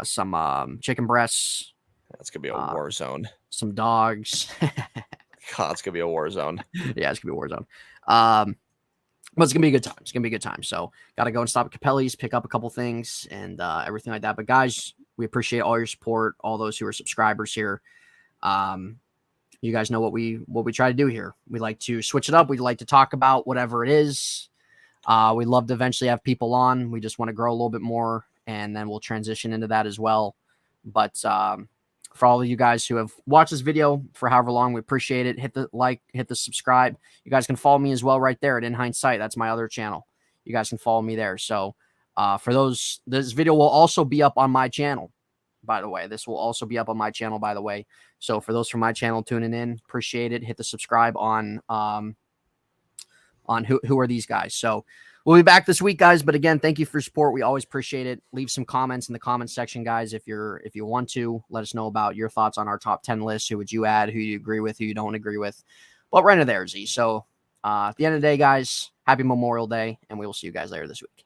some chicken breasts. That's gonna be a war zone. Some dogs. God, it's gonna be a war zone. Yeah, it's gonna be a war zone. But it's gonna be a good time. It's gonna be a good time. So gotta go and stop at Capelli's, pick up a couple things and everything like that. But guys, we appreciate all your support, all those who are subscribers here. You guys know what we try to do here. We like to switch it up. We like to talk about whatever it is. We love to eventually have people on. We just want to grow a little bit more, and then we'll transition into that as well. But for all of you guys who have watched this video for however long, we appreciate it. Hit the like, hit the subscribe. You guys can follow me as well right there at In Hindsight. That's my other channel. You guys can follow me there. So for those, this video will also be up on my channel, by the way. This will also be up on my channel, by the way. So for those from my channel tuning in, appreciate it. Hit the subscribe on who are these guys. So we'll be back this week, guys. But again, thank you for your support. We always appreciate it. Leave some comments in the comment section, guys. If you want to, let us know about your thoughts on our top 10 list. Who would you add? Who you agree with? Who you don't agree with? But right into there, Z. So at the end of the day, guys, happy Memorial Day, and we will see you guys later this week.